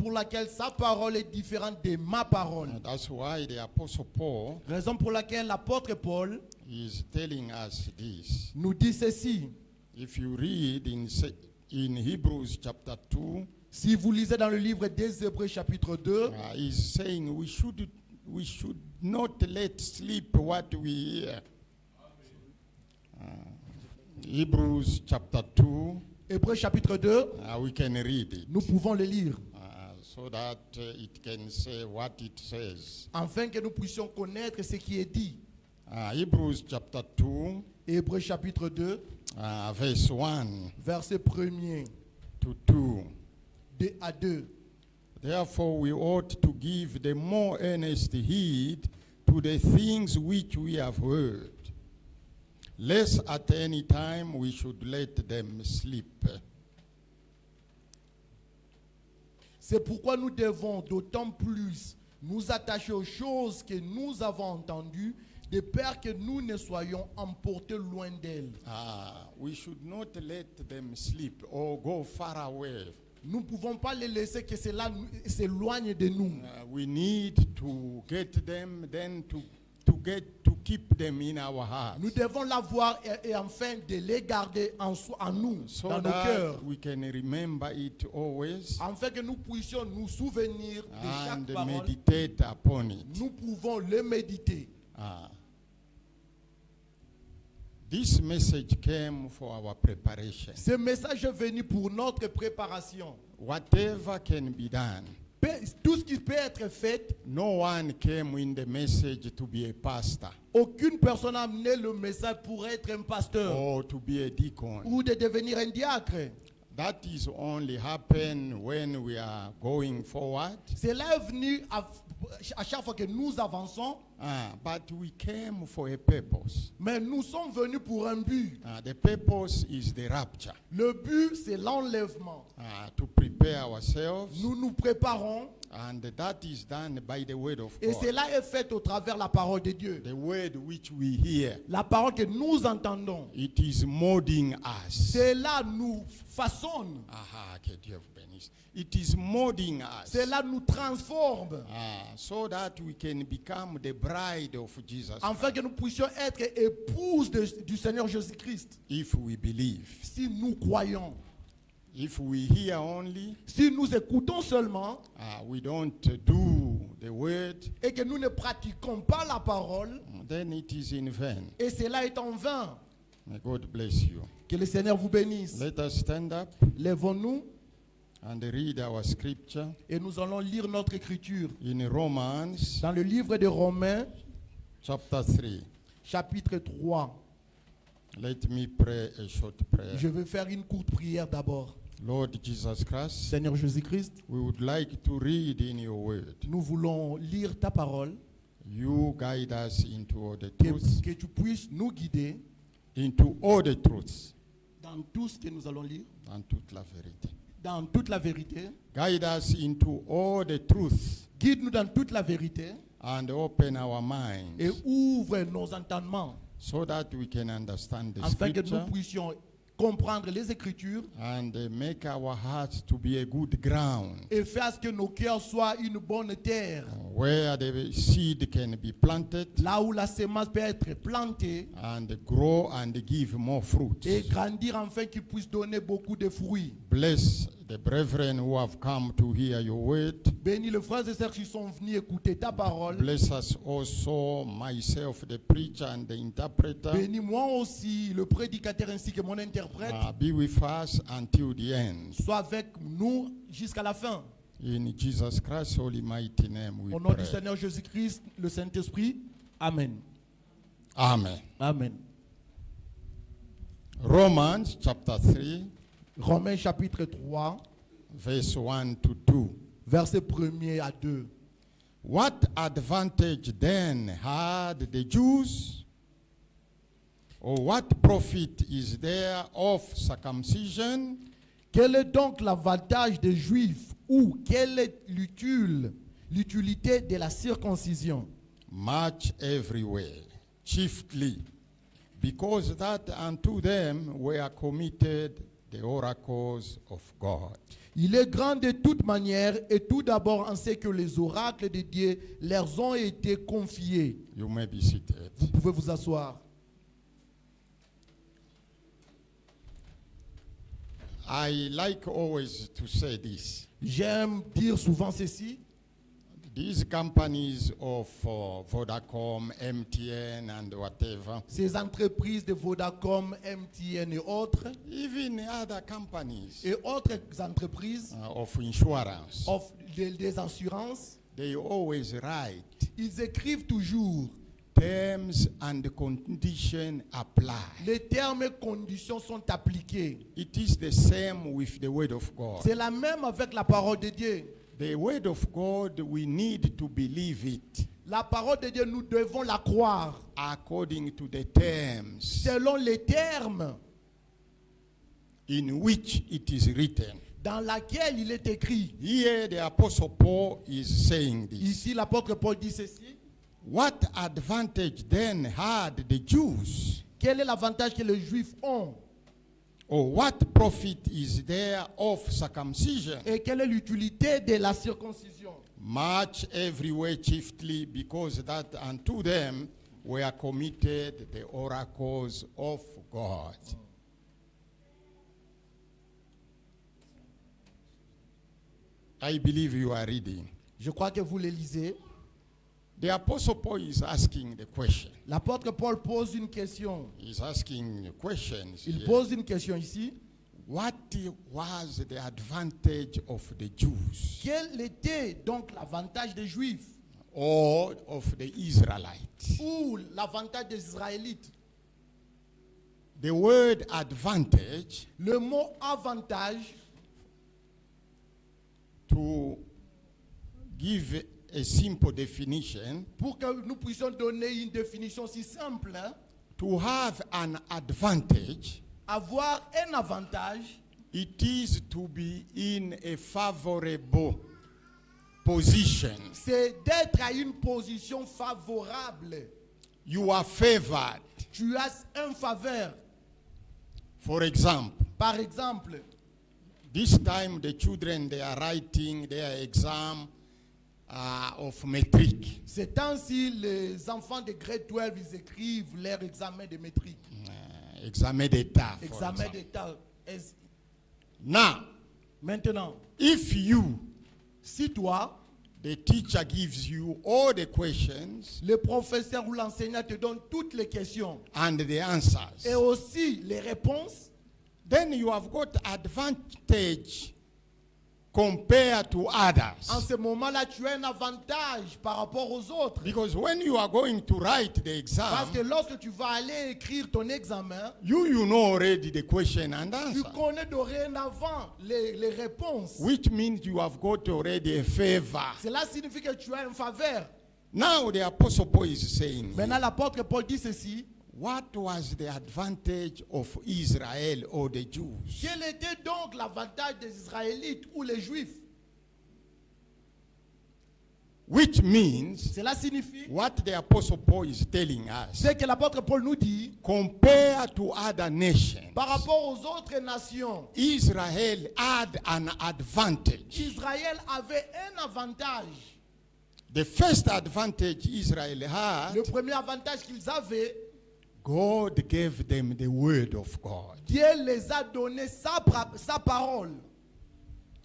pour laquelle sa parole est différente de ma parole. That's why the Apostle Paul Raison pour laquelle l'apôtre Paul is telling us this. nous dit ceci. If you read in Hebrews chapter 2, Si vous lisez dans le livre des Hébreux chapitre 2, he's saying we should not let sleep what we hear. Hebrews chapter 2, Hébreux chapitre 2, we can read it nous pouvons le lire, so that it can say what it says. afin que nous puissions connaître ce qui est dit. Hebrews chapter 2, Hébreux chapitre 2, verse 1 verset 1er, to 2. 2 à 2. Therefore we ought to give the more earnest heed to the things which we have heard, lest at any time we should let them slip. C'est pourquoi nous devons d'autant plus nous attacher aux choses que nous avons entendues, de peur que nous ne soyons emportés loin d'elles. We should not let them slip or go far away. Nous ne pouvons pas les laisser que cela s'éloigne de nous. We need to get them, then to keep them in our hearts, Nous devons l'avoir et enfin de les garder en nous, so dans nos that cœurs, we can remember it always afin que nous puissions nous souvenir de chaque and parole. meditate upon it. Nous pouvons le méditer. This message came for our preparation. Ce message est venu pour notre préparation. Whatever can be done, Tout ce qui peut être fait, no one came in the message to be a pastor aucune personne n'a amené le message pour être un pasteur or to be a deacon. ou de devenir un diacre. That is only happen when we are going forward. Cela est venu à chaque fois que nous avançons, But we came for a purpose. mais nous sommes venus pour un but. The purpose is the rapture. Le but, c'est l'enlèvement. To prepare ourselves, Nous nous préparons and that is done by the word of et God. cela est fait au travers la parole de Dieu. The word which we hear, La parole que nous entendons, it is molding us. cela nous façonne, Que Dieu vous bénisse. It is molding us, cela nous transforme, so that we can become the bride of Jesus afin que nous puissions être épouses du Seigneur Jésus-Christ. if we believe. Si nous croyons, If we hear only, si nous écoutons seulement we don't do the word, et que nous ne pratiquons pas la parole, then it is in vain. et cela est en vain. May God bless you. Que le Seigneur vous bénisse. Let us stand up Lèvons-nous and read our scripture et nous allons lire notre écriture in Romans dans le livre de Romains, chapter 3. chapitre 3. Let me pray a short prayer. Je vais faire une courte prière d'abord. Lord Jesus Christ, Seigneur Jésus-Christ, we would like to read in your word. nous voulons lire ta parole, You guide us into all the truths, que tu puisses nous guider into all the truths, dans tout ce que nous allons lire, and toute la vérité. dans toute la vérité. Guide us into all the truths Guide-nous dans toute la vérité and open our et minds ouvre nos entendements so that we can understand the afin que nous scripture puissions comprendre les Écritures and make our hearts to be a good ground et faire à ce que nos cœurs soient une bonne terre, where the seed can be planted là où la semence peut être plantée and grow and give more fruit. et grandir afin qu'il puisse donner beaucoup de fruits. Bless the brethren who have come to hear your word. Bénis les frères et sœurs qui sont venus écouter ta parole. Bless us also, myself, the preacher and the interpreter. Bénis-moi aussi, le prédicateur ainsi que mon interprète. Be with us until the end. Sois avec nous jusqu'à la fin. In Jesus Christ's holy mighty name we Au nom du pray. Seigneur Jésus-Christ, le Saint-Esprit. Amen. Amen. Amen. Romans chapter 3, Romains chapitre 3, verse 1 to 2. verset 1er à 2. What advantage then had the Jews? Or what profit is there of circumcision? Quel est donc l'avantage des Juifs ou quelle est l'utilité de la circoncision? Much everywhere, chiefly, because that unto them were committed the oracles of God. Il est grand de toute manière et tout d'abord en ce que les oracles de Dieu leur ont été confiés. You may be seated. Vous pouvez vous asseoir. I like always to say this. J'aime dire souvent ceci. These companies of Vodacom, MTN, and whatever, Ces entreprises de Vodacom, MTN et autres, even other companies et autres entreprises of insurance, offrent des assurances, they always write ils écrivent toujours terms and conditions apply. les termes et conditions sont appliqués. It is the same with the word of God. C'est la même avec la parole de Dieu. The word of God, we need to believe it La parole de Dieu, nous devons la croire according to the terms selon les termes in which it is written. dans lesquels il est écrit. Here the Apostle Paul is saying this. Ici, l'apôtre Paul dit ceci. What advantage then had the Jews? Quel est l'avantage que les Juifs ont? Or what profit is there of circumcision? Et quelle est l'utilité de la circoncision? Much everywhere, chiefly because that unto them were committed the oracles of God. I believe you are reading. Je crois que vous les lisez. The Apostle Paul is asking the question. L'apôtre Paul pose une question. He's asking questions. Il here. pose une question ici. What was the advantage of the Jews Quel était donc l'avantage des Juifs or of the Israelites? ou l'avantage des Israélites? The word advantage, Le mot avantage, to give a simple definition, pour que nous puissions donner une définition si simple, hein, to have an advantage, avoir un avantage, it is to be in a favorable position. c'est d'être à une position favorable. You are favored. Tu as un faveur. For example, Par exemple, this time the children, they are writing their exam of metric. ces temps-ci, les enfants de grade 12, ils écrivent leur examen de métrique. Examen d'État. for Examen example. d'état. Now, Maintenant, if you, si toi, the teacher gives you all the questions le professeur ou l'enseignant te donne toutes les questions and the answers, et aussi les réponses, then you have got advantage compared to en others. ce moment-là, tu as un avantage par rapport aux autres. Because when you are going to write the Parce que exam, lorsque tu vas aller écrire ton examen, you know already the question and tu answer, connais dorénavant les réponses. which means you have got already a favor. Cela signifie que tu as une faveur. Now the Apostle Paul is saying, Maintenant, l'apôtre Paul dit ceci. what was the advantage of Israel or the Jews? Quel était donc l'avantage des Israélites ou les Juifs? Which means, Cela signifie, what the Apostle Paul is telling us, c'est que l'apôtre Paul nous dit, compared to other nations, par rapport aux autres nations, Israel had an advantage. Israël avait un avantage. The first advantage Israel had, Le premier avantage qu'ils avaient, God gave them the word of God. Dieu les a donné sa parole.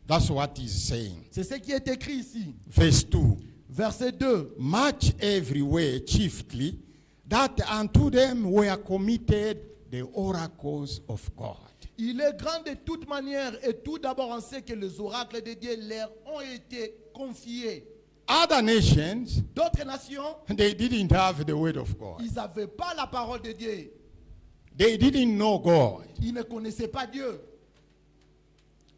That's what he's saying. C'est ce qui est écrit ici. Verse 2. Verset 2. Much everywhere, chiefly, that unto them were committed the oracles of God. Il est grand de toute manière et tout d'abord on sait que les oracles de Dieu leur ont été confiés. Other nations, D'autres nations, they didn't have the word of God. ils n'avaient pas la parole de Dieu. They didn't know God. Ils ne connaissaient pas Dieu.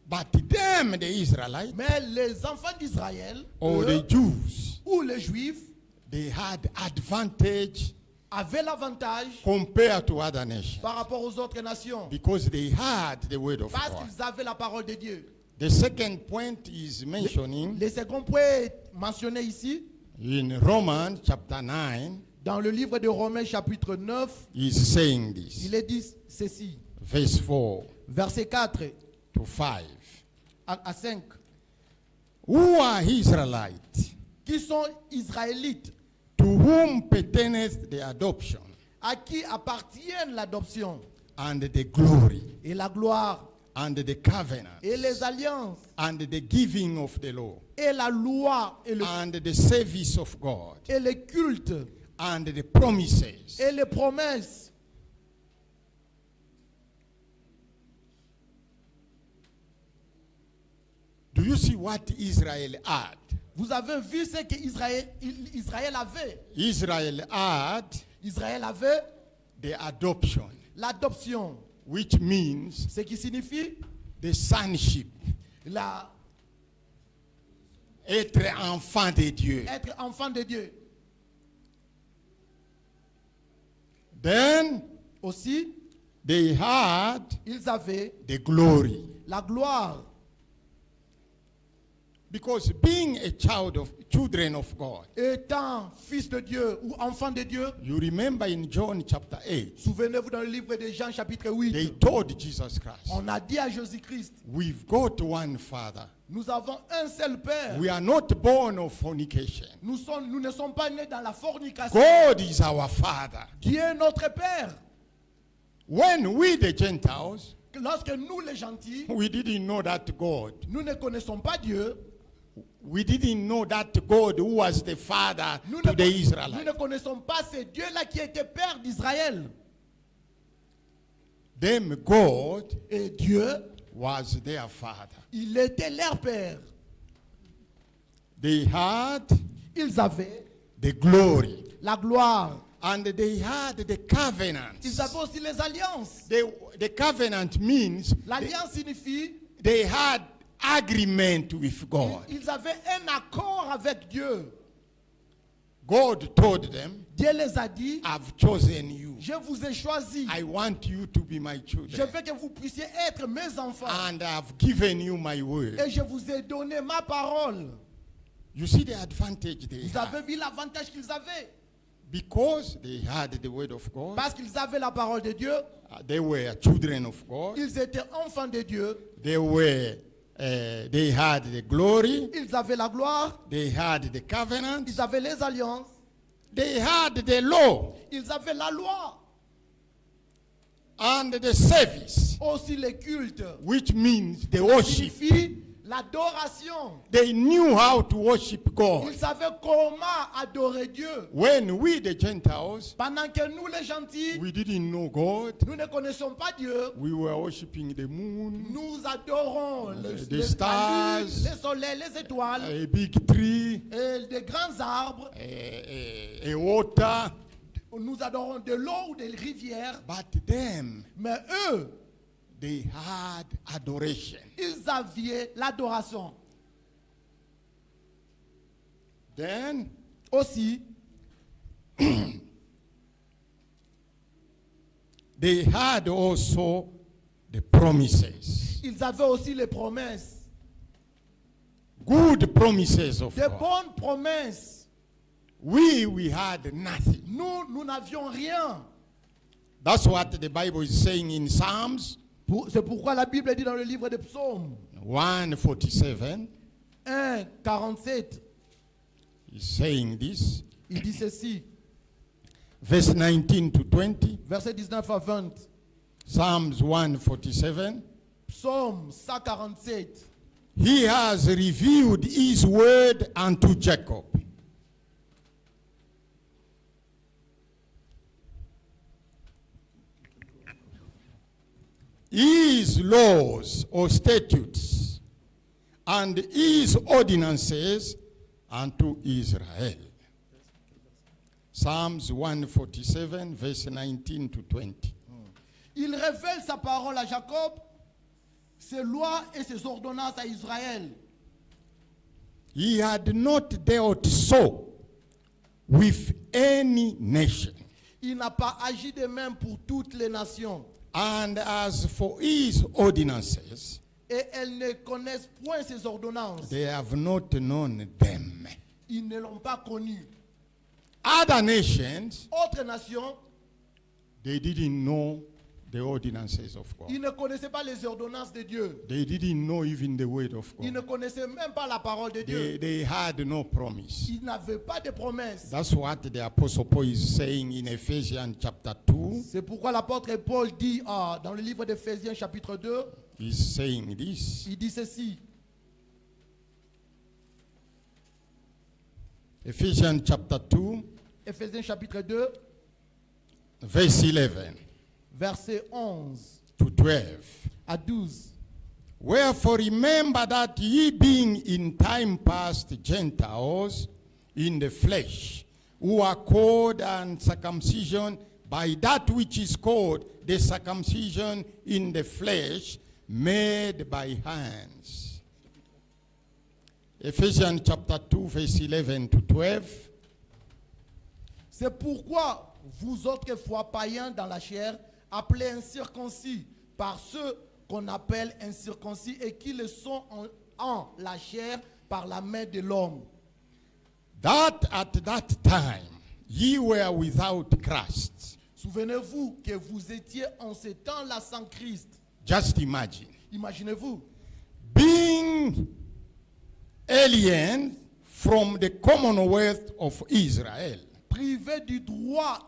But them, the Israelites, Mais les enfants d'Israël, or eux, the Jews, ou les Juifs, they had advantage avaient l'avantage compared to other nations par rapport aux autres nations. because they had the word of Parce God. qu'ils avaient la parole de Dieu. The second point is mentioning Le second point est mentionné ici, in Romans chapter 9, dans le livre de Romains chapitre 9, is saying this. il est dit ceci, Verse 4 verset 4 to 5. à 5. Who are Israelites? Qui sont Israélites? To whom pertaineth the adoption À qui appartiennent l'adoption and the glory et la gloire and the covenant et les alliances and the giving of the law et la loi and the service of God et les cultes and the promises? et les promesses? Do you see what Israel had? Vous avez vu ce qu'Israël Israël avait? Israel had Israël avait the adoption, l'adoption, which means ce qui signifie the sonship, être enfant de Dieu. être enfant de Dieu. Then Aussi, they had ils avaient the glory. la gloire. Because being a children of God, Étant fils de Dieu ou enfant de Dieu, you remember in John chapter 8, souvenez-vous dans le livre de Jean chapitre they 8, told Jesus Christ, on a dit à Jésus-Christ, we've got one Father. nous avons un seul Père. We are not born of fornication. Nous ne sommes pas nés dans la fornication. God is our Father. Dieu est notre Père. When we, the Gentiles, Lorsque nous les gentils, we didn't know that God. nous ne connaissons pas Dieu, We didn't know that God who was the Father nous to the ne Israelites. connaissons pas ce Dieu-là qui était Père d'Israël. Them God Et Dieu, was their Father. il était leur Père. They had Ils avaient the glory. la gloire. And they had the covenant. Ils avaient aussi les alliances. The covenant means L'alliance signifie they had agreement with God. ils avaient un accord avec Dieu. God told them, Dieu les a dit, I've chosen you. je vous ai choisi. I want you to be my Je children. veux que vous puissiez être mes enfants. And I've given you my word. Et je vous ai donné ma parole. You see the advantage they Vous avez had. vu l'avantage qu'ils avaient. Because they had the word of God, Parce qu'ils avaient la parole de Dieu. they were children of God. Ils étaient enfants de Dieu. They had the glory. Ils avaient la gloire. They had the covenant. Ils avaient les alliances. They had the law Ils avaient la loi. and the service, Aussi les cultes. which means the Ça worship. signifie l'adoration. They knew how to worship God. Ils savaient comment adorer Dieu. When we, the Gentiles, Pendant que nous, les gentils, we didn't know God, nous ne connaissons pas Dieu. we were worshiping the moon, Nous adorons the la stars, lune, les soleils, les étoiles, a big tree, et des grands arbres. a water. Nous adorons de l'eau ou des rivières. But them, Mais eux, they had adoration. ils avaient l'adoration. Then Aussi, they had also the promises. ils avaient aussi les promesses. Good promises of Des God. bonnes promesses. We had nothing. Nous n'avions rien. That's what the Bible is saying in Psalms C'est pourquoi la Bible dit dans le livre des psaumes 147. 1, 47, He's saying this. il dit ceci, Verse 19 to 20. verset 19 à 20, Psalms 147. psaume 147. He has revealed his word unto Jacob. His laws or statutes and his ordinances unto Israel. Psalms 147, verse 19 to 20. Il révèle sa parole à Jacob, ses lois et ses ordonnances à Israël. He had not dealt so with any nation. Il n'a pas agi de même pour toutes les nations. And as for his ordinances, Et elles ne connaissent point ses ordonnances. they have not known them. Ils ne l'ont pas connu. Other nations, Autres nations, they didn't know the ordinances of God. Ils ne connaissaient pas les ordonnances de Dieu. They didn't know even the word of Ils ne God. connaissaient même pas la parole de Dieu. They had no promise. Ils n'avaient pas de promesses. That's what the Apostle Paul is saying in Ephesians chapter 2. C'est pourquoi l'apôtre Paul dit dans le livre d'Éphésiens chapitre 2, He's saying this. il dit ceci. Ephesians chapter 2, Éphésiens chapitre 2, verse 11 verset 11 to 12. à 12. Wherefore remember that ye being in time past Gentiles in the flesh, who are called uncircumcision by that which is called the circumcision in the flesh, made by hands. Ephesians chapter 2, verse 11 to 12. C'est pourquoi vous autrefois païens dans la chair, appelés incirconcis par ceux qu'on appelle incirconcis et qui le sont en la chair par la main de l'homme. That at that time ye were without Christ. Souvenez-vous que vous étiez en ce temps-là sans Christ. Just imagine. Imaginez-vous, Being alien from the commonwealth of Israel. privés du droit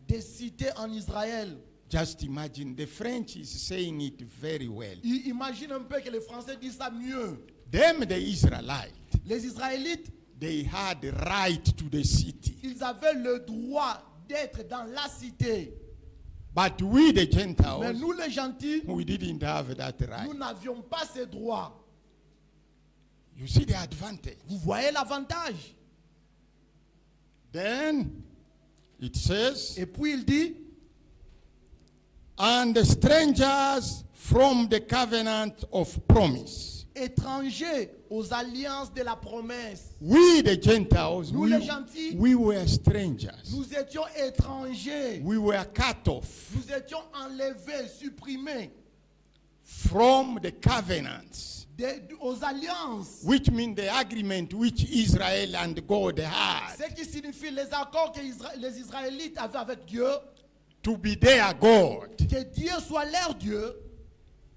de cité en Israël. Just imagine. The French is saying it very well. Imagine un peu que les Français disent ça mieux. Them, the Israelites, Les Israélites, they had the right to the city. ils avaient le droit d'être dans la cité. But we, the Mais Gentiles, nous les gentils, we didn't have that right. nous n'avions pas ces droits. You see the advantage. Vous voyez l'avantage. Then it says, Et puis il dit, and the strangers from the covenant of promise. étrangers aux alliances de la promesse. We, the Gentiles, Nous les gentils, we were strangers. nous étions étrangers. We were cut off Nous étions enlevés, supprimés from the covenants, aux alliances. which mean the agreement which Israel and God had Ce qui signifie les accords que les Israélites avaient avec Dieu, to be their God. que Dieu soit leur Dieu.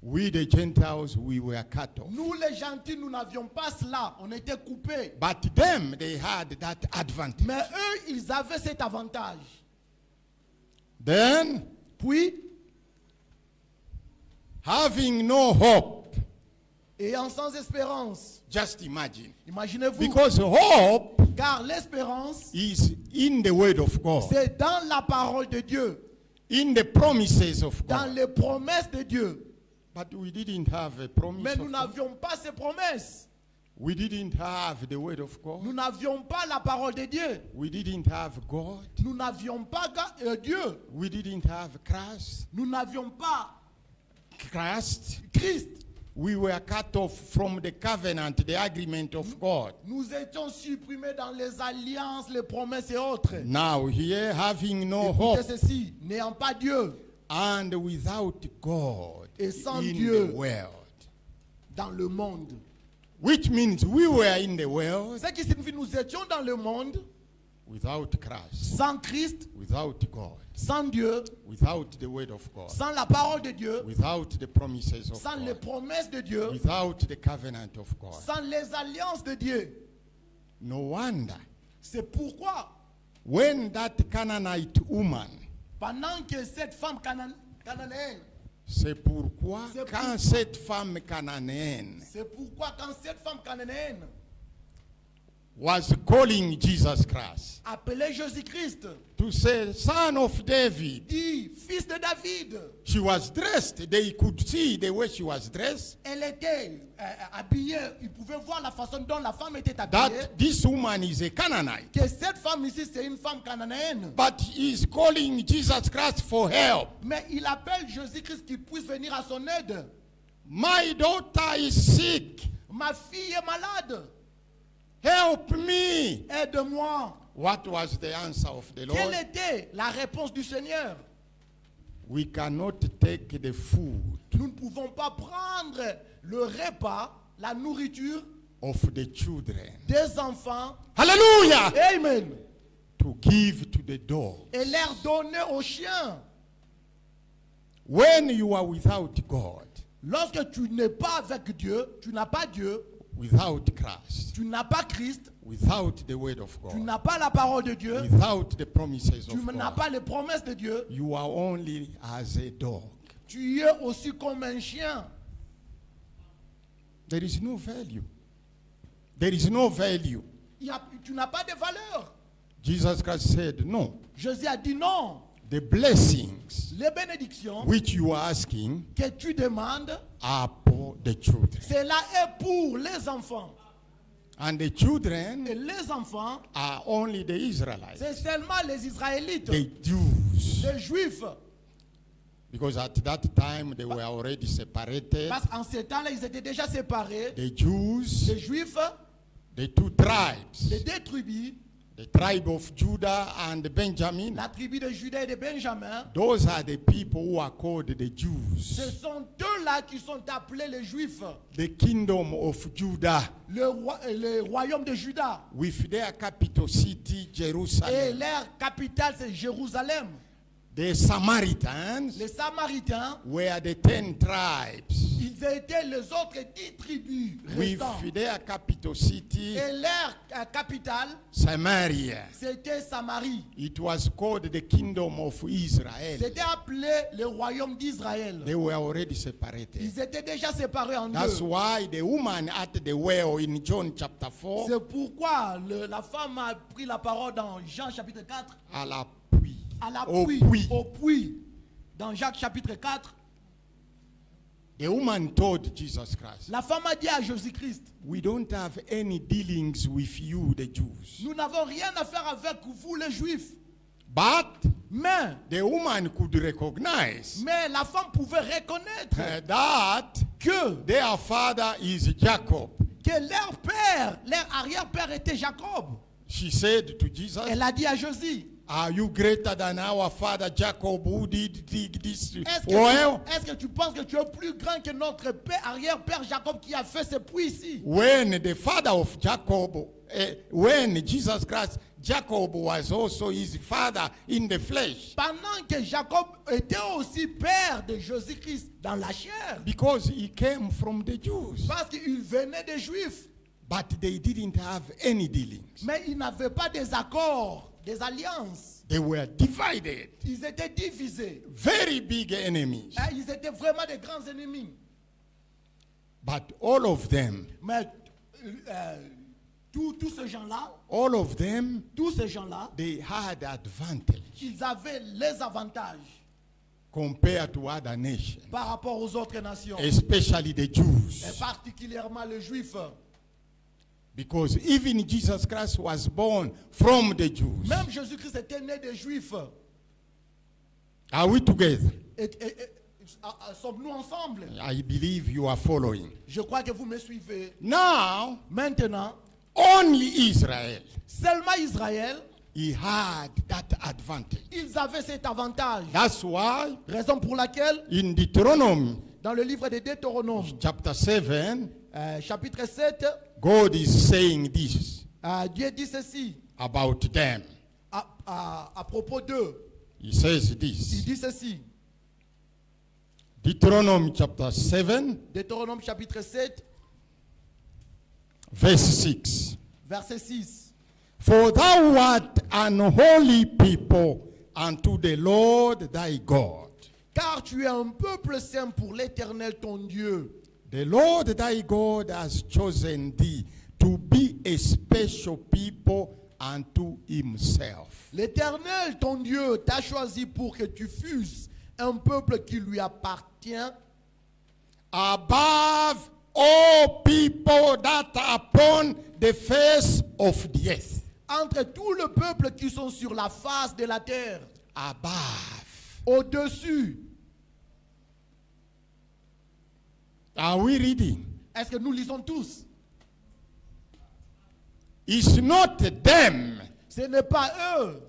We, the Gentiles, we were cut off. Nous les gentils, nous n'avions pas cela. On était coupés. But them, they had that advantage. Mais eux, ils avaient cet avantage. Then, Puis, having no hope, ayant sans espérance, just imagine. imaginez-vous, Because hope car l'espérance, is in the word of God, c'est dans la parole de Dieu, in the promises of dans God. les promesses de Dieu. But we didn't have a promise Mais nous of God. n'avions pas ces promesses. We didn't have the word of God. Nous n'avions pas la parole de Dieu. We didn't have God. Nous n'avions pas Dieu. We didn't have Christ. Nous n'avions pas Christ. Christ. We were cut off from the covenant, the agreement of God. Nous étions supprimés dans les alliances, les promesses et autres. Now here, having no Écoutez hope ceci, n'ayant pas Dieu and without God Et sans in Dieu. the world, dans le monde. which means we were in the world Ce qui signifie que nous étions dans le monde without Christ, sans Christ, without God, sans Dieu, without the word of God, sans la parole de Dieu, without the promises of sans les God, promesses de Dieu, without the covenant of God. sans les alliances de Dieu. No wonder C'est pourquoi, when that Canaanite woman, pendant que cette femme cananéenne, c'est pourquoi C'est quand pourquoi- cette femme cananéenne c'est pourquoi quand cette femme cananéenne was calling Jesus Christ appelait Jésus-Christ, to say, Son of David, dit fils de David, she was dressed. They could see the way she was dressed. elle était habillée, il pouvait voir la façon dont la femme était habillée, That this woman is a Canaanite. que cette femme ici c'est une femme cananéenne. But he is calling Jesus Christ for help. Mais il appelle Jésus-Christ qui puisse venir à son aide. My daughter is sick. Ma fille est malade, Help me. aide-moi. What was the answer of the Quelle Lord? était la réponse du Seigneur? We cannot take the food Nous ne pouvons pas prendre le repas, la nourriture of the children. des enfants, Hallelujah. amen, To give to the dog. et leur donner aux chiens. When you are without God, Lorsque tu n'es pas avec Dieu, tu n'as pas Dieu, without Christ, tu n'as pas Christ, without the word of tu God, n'as pas la parole de Dieu, without the promises tu of n'as God, pas les promesses de Dieu, you are only as a dog. tu es aussi comme un chien. There is no value. There is no value. Tu n'as pas de valeur. Jesus Christ said, no. Jésus a dit non. The blessings Les bénédictions which you are asking que tu demandes, are for the children. cela est pour les enfants. And the children Et les enfants, are only the Israelites, c'est seulement les Israélites, the Jews. les Juifs. Because at that time they were already separated. Parce qu'en ce temps-là, ils étaient déjà séparés. The Jews, Les Juifs, the two tribes, les deux tribus, the tribe of Judah and Benjamin, la tribu de Juda et de Benjamin, those are the people who are called the ce Jews. sont eux-là qui sont appelés les Juifs. The kingdom of Judah, Le royaume de Juda. with their capital city, Et Jerusalem. leur capitale, c'est Jérusalem. The Samaritans Les Samaritains, were the 10 tribes, ils étaient les autres 10 tribus restants. with their capital city, Et leur capitale, Samaria. c'était Samarie. It was called the kingdom of Israel. C'était appelé le royaume d'Israël. They were already separated. Ils étaient déjà séparés en That's deux. why the woman at the well in John chapter 4, C'est pourquoi la femme a pris la parole dans Jean chapitre 4, à la puits, à la au puits, puits. au puits. Dans Jacques chapitre 4, The woman told Jesus Christ, la femme a dit à Jésus-Christ, we don't have any dealings with you, the Jews. nous n'avons rien à faire avec vous les Juifs. But Mais the woman could recognize la femme pouvait reconnaître that que their father is Jacob. leur père, leur arrière-père était Jacob. She said to Jesus, Elle a dit à Jésus, are you greater than our father Jacob who did dig this est-ce well? que tu penses que tu es plus grand que notre père, arrière-père Jacob qui a fait ce puits ici? When the father of Jacob, when Jesus Christ, Jacob was also his father in the flesh. Pendant que Jacob était aussi père de Jésus-Christ dans la chair. Because he came from the Jews. Parce qu'il venait des Juifs. But they didn't have any dealings. Mais ils n'avaient pas des accords, des alliances. They were divided. Ils étaient divisés. Very big enemies. Ils étaient vraiment des grands ennemis. But all of them, Mais tous ces gens-là, all of them, tous ces gens-là, they had advantage ils avaient les avantages compared to other nations, par rapport aux autres nations. especially the Et Jews. particulièrement les Juifs. Because even Jesus Christ was born from the Jews. Même Jésus-Christ était né des Juifs. Are we together? Sommes-nous ensemble? I believe you are following. Je crois que vous me suivez. Now, Maintenant, only Israel, seulement Israël, he had that advantage. ils avaient cet avantage. That's why Raison pour laquelle, in Deuteronomy dans le livre de Deutéronome, chapter 7, chapitre 7, God is saying this Dieu dit ceci about them. à propos d'eux. He says Il this. dit ceci. Deuteronomy chapter 7, Deutéronome chapitre 7, verse 6. verset 6. For thou art an holy people unto the Lord thy God. Car tu es un peuple saint pour l'Éternel ton Dieu. The Lord thy God has chosen thee to be a special people unto himself. L'Éternel ton Dieu t'a choisi pour que tu fusses un peuple qui lui appartient Above all people that are upon the face of the earth. entre tout le peuple qui sont sur la face de la terre. Above. Au-dessus. Are we reading? Est-ce que nous lisons tous? It's not them Ce n'est pas eux.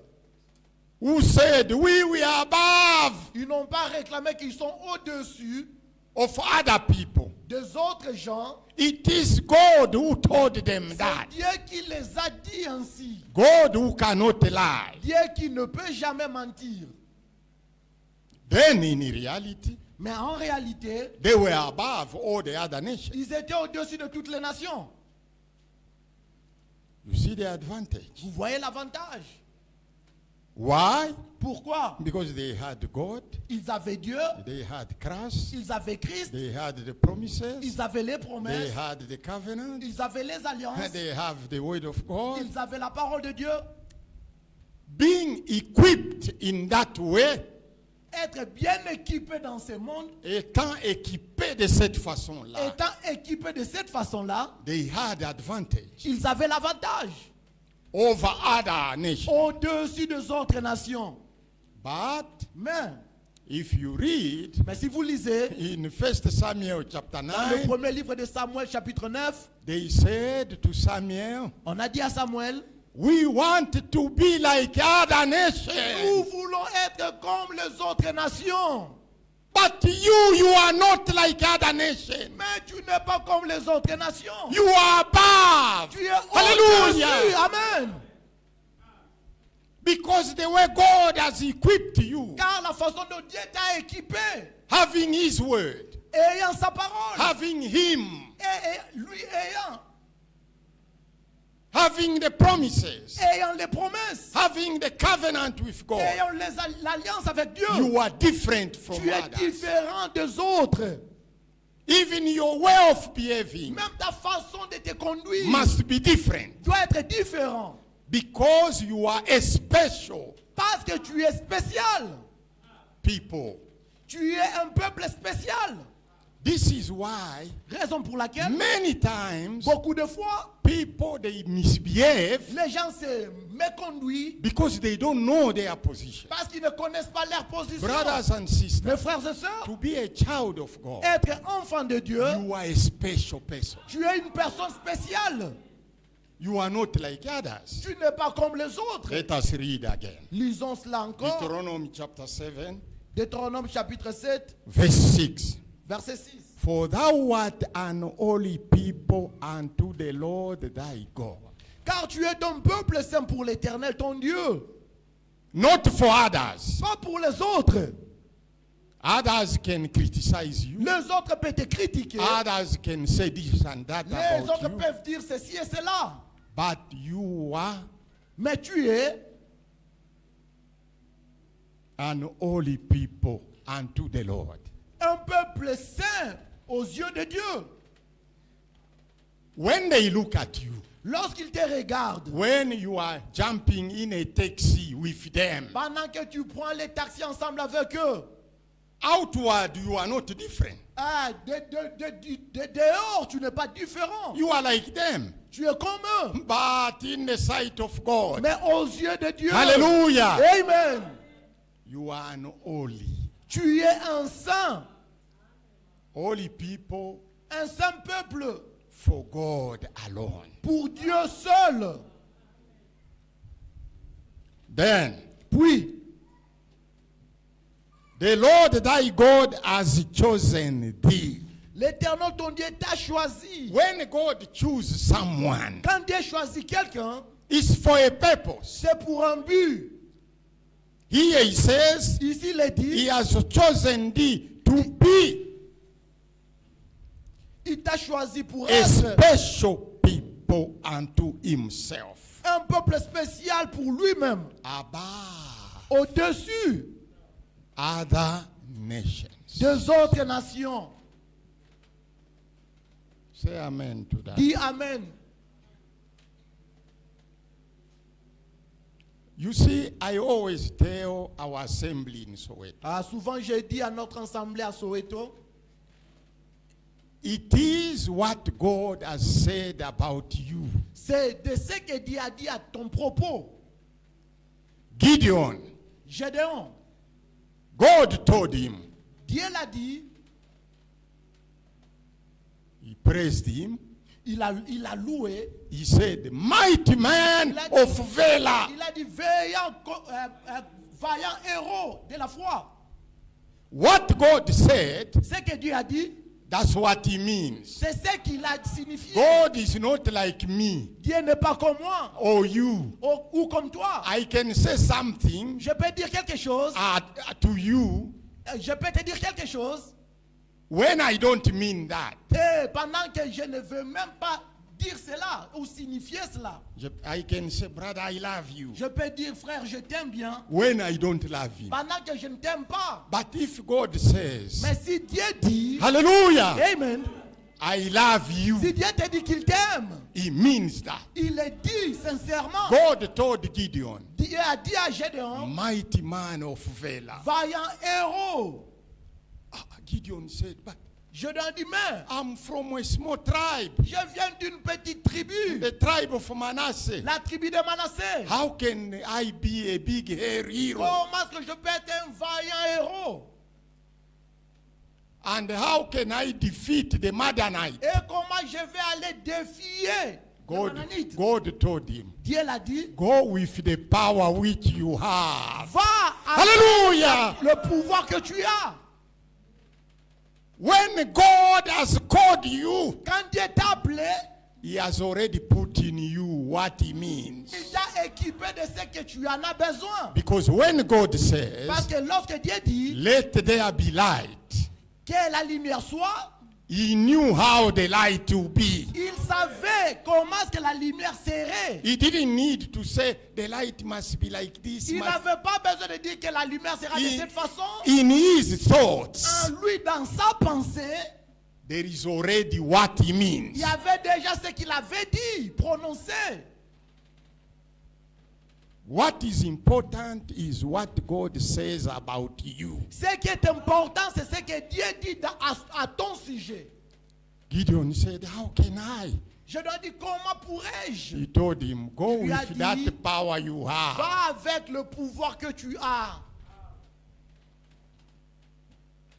who said we are above Ils n'ont pas réclamé qu'ils sont au-dessus of other people. des autres gens. It is God who told them C'est that. Dieu qui les a dit ainsi. God who cannot lie. Dieu qui ne peut jamais mentir. Then in reality, Mais en réalité, they were above all the other nations. ils étaient au-dessus de toutes les nations. You see the advantage. Vous voyez l'avantage. Why? Pourquoi? Because they had God, Ils avaient Dieu, they had Christ, ils avaient Christ, they had the promises, ils avaient les they promesses, had the covenant, ils avaient les alliances, they have the word of God. ils avaient la parole de Dieu. Being equipped in that way, Être bien équipé dans ce monde, étant équipé de cette façon-là, étant équipé de cette façon-là, they had advantage ils avaient l'avantage over other nations. au-dessus des autres nations. But Mais if you read si vous lisez in 1 Samuel chapter dans le 9, premier livre de Samuel chapitre 9, they said to Samuel, on a dit à Samuel, we want to be like other nous nations. voulons être comme les autres nations. But you are not like other nations. Mais tu n'es pas comme les autres nations. You are above. Tu es Hallelujah. au-dessus. Amen. Because the way God has equipped you, Car la façon dont Dieu t'a équipé, having His word, ayant sa parole, having Him, et lui having the promises, ayant les promesses, having the covenant with God, ayant l'alliance avec Dieu, you are different from tu es others. différent des autres. Even your way of behaving Même ta façon de te conduire must be different doit être différente. because you are a special Parce que tu es spécial. people. Tu es un peuple spécial. This is why Raison pour laquelle, many times beaucoup de fois, people they misbehave les gens se méconduisent because they don't know their position. parce qu'ils ne connaissent pas leur position. Brothers and sisters, Mes frères et sœurs, to be a child of God, être enfant de Dieu, you are a special person. tu es une personne spéciale. You are not like others. Tu n'es pas comme les autres. Let us read again. Lisons cela encore. Deuteronomy chapter 7, Deutéronome chapitre 7, verse 6. verset 6. For thou art an holy people unto the Lord thy God. Car tu es un peuple saint pour l'Éternel, ton Dieu. Not for others. Pas pour les autres. Others can criticize you. Les autres peuvent te critiquer. Others can say this and that Les about autres you. peuvent dire ceci et cela. But you are Mais tu es an holy people unto the Lord. un peuple saint aux yeux de Dieu. When they look at you, Lorsqu'ils te regardent, when you are jumping in a taxi with them, pendant que tu prends les taxis ensemble avec eux, outward you are not different. de dehors, tu n'es pas différent. You are like them. Tu es comme eux. But in the sight of God, Mais aux yeux de Dieu, hallelujah, Amen, you are an holy. tu es un saint, Holy people un saint peuple for God alone. pour Dieu seul. Then Puis, the Lord thy God has chosen thee. l'Éternel, ton Dieu, t'a choisi. When God chooses someone, Quand Dieu choisit quelqu'un, it's for a purpose. c'est pour un but. Here he says, Ici, il est he dit, has chosen thee to be il t'a choisi pour a être special people unto himself. un peuple spécial pour lui-même, Above au-dessus other nations. des autres nations. Say amen to that. Dis Amen. You see, I always tell our assembly in Soweto, Souvent, j'ai dit à notre assemblée à Soweto, it is what God has said about you. c'est de ce que Dieu a dit à ton propos. Gideon, Gédéon, God told him, Dieu l'a dit, he praised him, il a loué, he said, mighty man of valor. il a dit vaillant héros de la foi. What God said, Ce que Dieu a dit, that's what he means. c'est ce qu'il a signifié. God is not like me Dieu n'est pas comme moi or you. ou comme toi. I can say something Je peux dire quelque chose to you Je peux te dire quelque chose. when I don't mean that. Et pendant que je ne veux même pas dire cela ou signifier cela, I can say, brother, I love you, je peux dire, frère, je t'aime bien, when I don't love you. pendant que je ne t'aime pas. But if God says, Mais si Dieu dit, hallelujah, Amen, I love you, si Dieu te dit qu'il t'aime, he means that. il le dit sincèrement. God told Gideon, Dieu a dit à Gédéon, mighty man of valor. vaillant héros. Gideon said, but Gédéon dit, mais I'm from a small tribe, je viens d'une petite tribu, the tribe of Manasseh. la tribu de Manassé. How can I be a big hair hero? Comment est-ce que je peux être un vaillant héros? And how can I defeat the Midianite? Et comment je vais aller défier les Mananéites? God told him, Dieu l'a dit, go with the power which you have. va avec Hallelujah! le pouvoir que tu as. When God has called you, Quand Dieu t'a appelé, he has already put in you what he means. il t'a équipé de ce que tu en as besoin. Because when God Parce says, que lorsque Dieu dit let there be light, que la lumière soit, he knew how the light will be. il savait comment est-ce que la lumière serait. He didn't need to say the light must be like this. Il n'avait pas besoin de dire que la lumière sera de cette façon. In his thoughts, En lui, dans sa pensée, there is already what he il means. y avait déjà ce qu'il avait dit, prononcé. What is important is what God says about you. Ce qui est important, c'est ce que Dieu dit à ton sujet. Gideon said, how can I? Je dois dire, comment pourrais-je? He told him, go Il lui a with dit, that power you have. Va avec le pouvoir que tu as.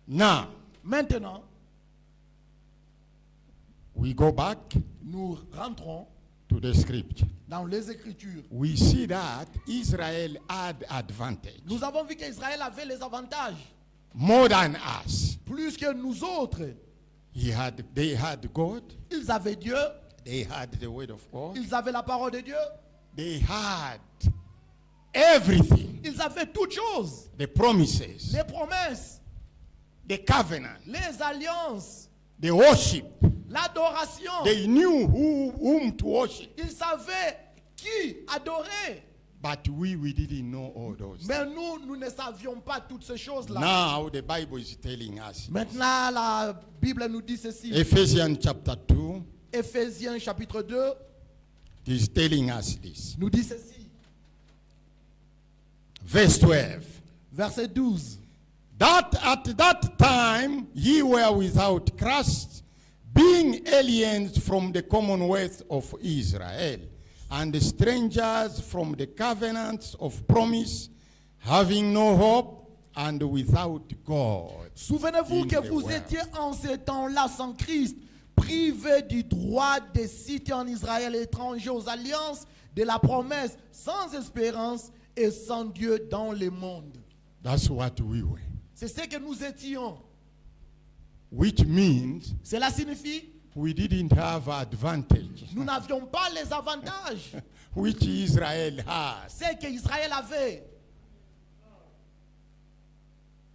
Now, Maintenant, we go back nous rentrons to the scripture. dans les Écritures. We see that Israel had advantage Nous avons vu qu'Israël avait les avantages, more than us. plus que nous autres. They had God. Ils avaient Dieu, They had the word of God. ils avaient la parole de Dieu, They had everything. ils avaient toutes choses. The promises, Les promesses, the covenant, les alliances, the worship. l'adoration. They knew whom to worship. Ils savaient qui adorer. But we didn't know all those. Mais nous ne savions pas toutes ces choses-là. Now the Bible is telling us. Maintenant, la Bible nous dit ceci. Ephesians chapter 2 Éphésiens chapitre 2 is telling us this. nous dit ceci. Verse 12. Verset 12. That at that time ye were without Christ, being aliens from the commonwealth of Israel, and strangers from the covenants of promise, having no hope and without God. Souvenez-vous in que the vous world. étiez en ce temps-là sans Christ, privés du droit de citer en Israël, étrangers aux alliances de la promesse, sans espérance et sans Dieu dans le monde. That's what we were. C'est ce que nous étions. Which means Cela signifie we didn't have advantage, nous n'avions pas les avantages. which Israel has. Ce qu'Israël avait.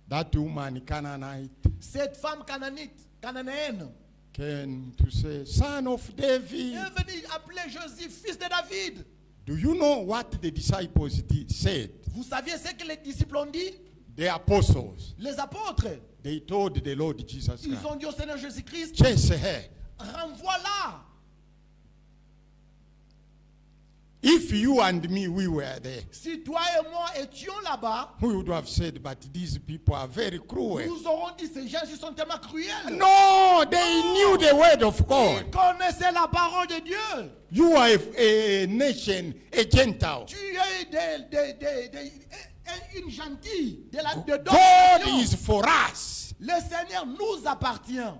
That woman Canaanite Cette femme cananéenne, came to say, son of David. est venue appeler Jésus fils de David. Do you know what the disciples said? Vous saviez ce que les disciples ont dit? The apostles. Les apôtres, They told the Lord Jesus ils Christ, ont dit au Seigneur Jésus-Christ, chase her. renvoie-la. If you and me, we were there, Si toi et moi étions là-bas, we would have said, but these people are very cruel. nous aurons dit ces gens ils sont tellement cruels. No, they knew the word of Ils God. connaissaient la parole de Dieu. You are a nation, a Gentile. Tu es une gentille de d'autres God nations. is for us. Le Seigneur nous appartient.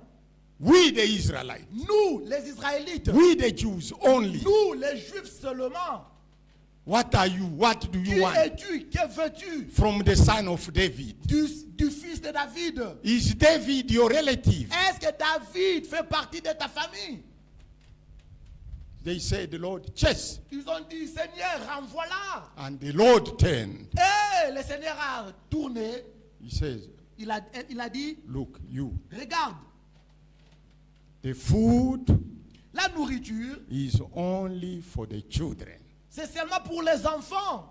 We the Israelites. Nous, les Israélites. We the Jews only. Nous, les Juifs seulement. What are you? What do Qui you want es-tu? Que veux-tu? from the son of David? Du fils de David. Is David your relative? Est-ce que David fait partie de ta famille? They said, the Lord, chase. Ils ont dit, Seigneur, renvoie-la. And the Lord turned. Et le Seigneur a tourné. He says, il a dit, look, you. regarde, The food la nourriture, is only for the children. c'est seulement pour les enfants.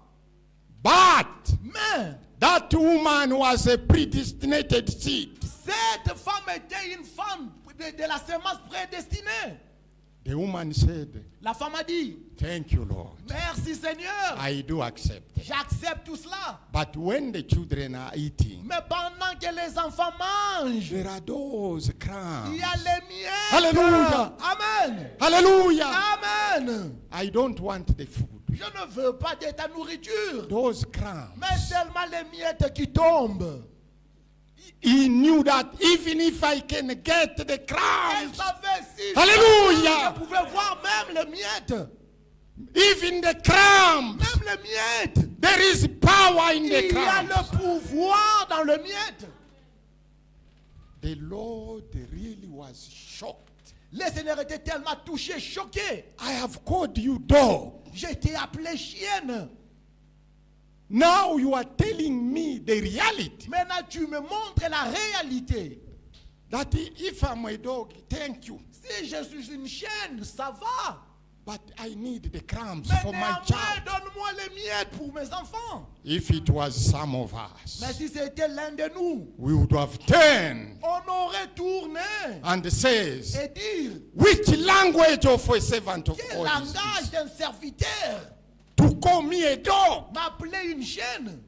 But Mais that woman was a predestinated seed. cette femme était une femme de la semence prédestinée. The woman said, La femme a dit, thank you, Lord. merci Seigneur, I do accept it. j'accepte tout cela. But when the children are eating, Mais pendant que les enfants mangent, there are those il crumbs. y a les miettes. Hallelujah. Amen. Hallelujah. Amen. I don't want the food. Je ne veux pas de ta nourriture, Those crumbs. mais seulement les miettes qui tombent. He knew that even if I can get the Elle crumbs, savait si Hallelujah. je pouvais voir même les miettes. even the crumbs, Même les miettes. there is power in the Il y a crumbs. le pouvoir dans le miette. The Lord really was shocked. Le Seigneur était tellement touché, choqué. I have called you dog. J'ai été appelé chienne. Now you are telling me the reality. Maintenant, tu me montres la réalité. That if I'm a dog, thank you. Si je suis une chienne, ça va. But I need the crumbs Mais for my néanmoins, child. donne-moi les miettes pour mes enfants. If it was some of us, Mais si c'était l'un de nous, we would have turned on aurait tourné and says, et dire, which language of a servant of quel God is langage this? d'un serviteur To call me a dog. m'appeler une chienne.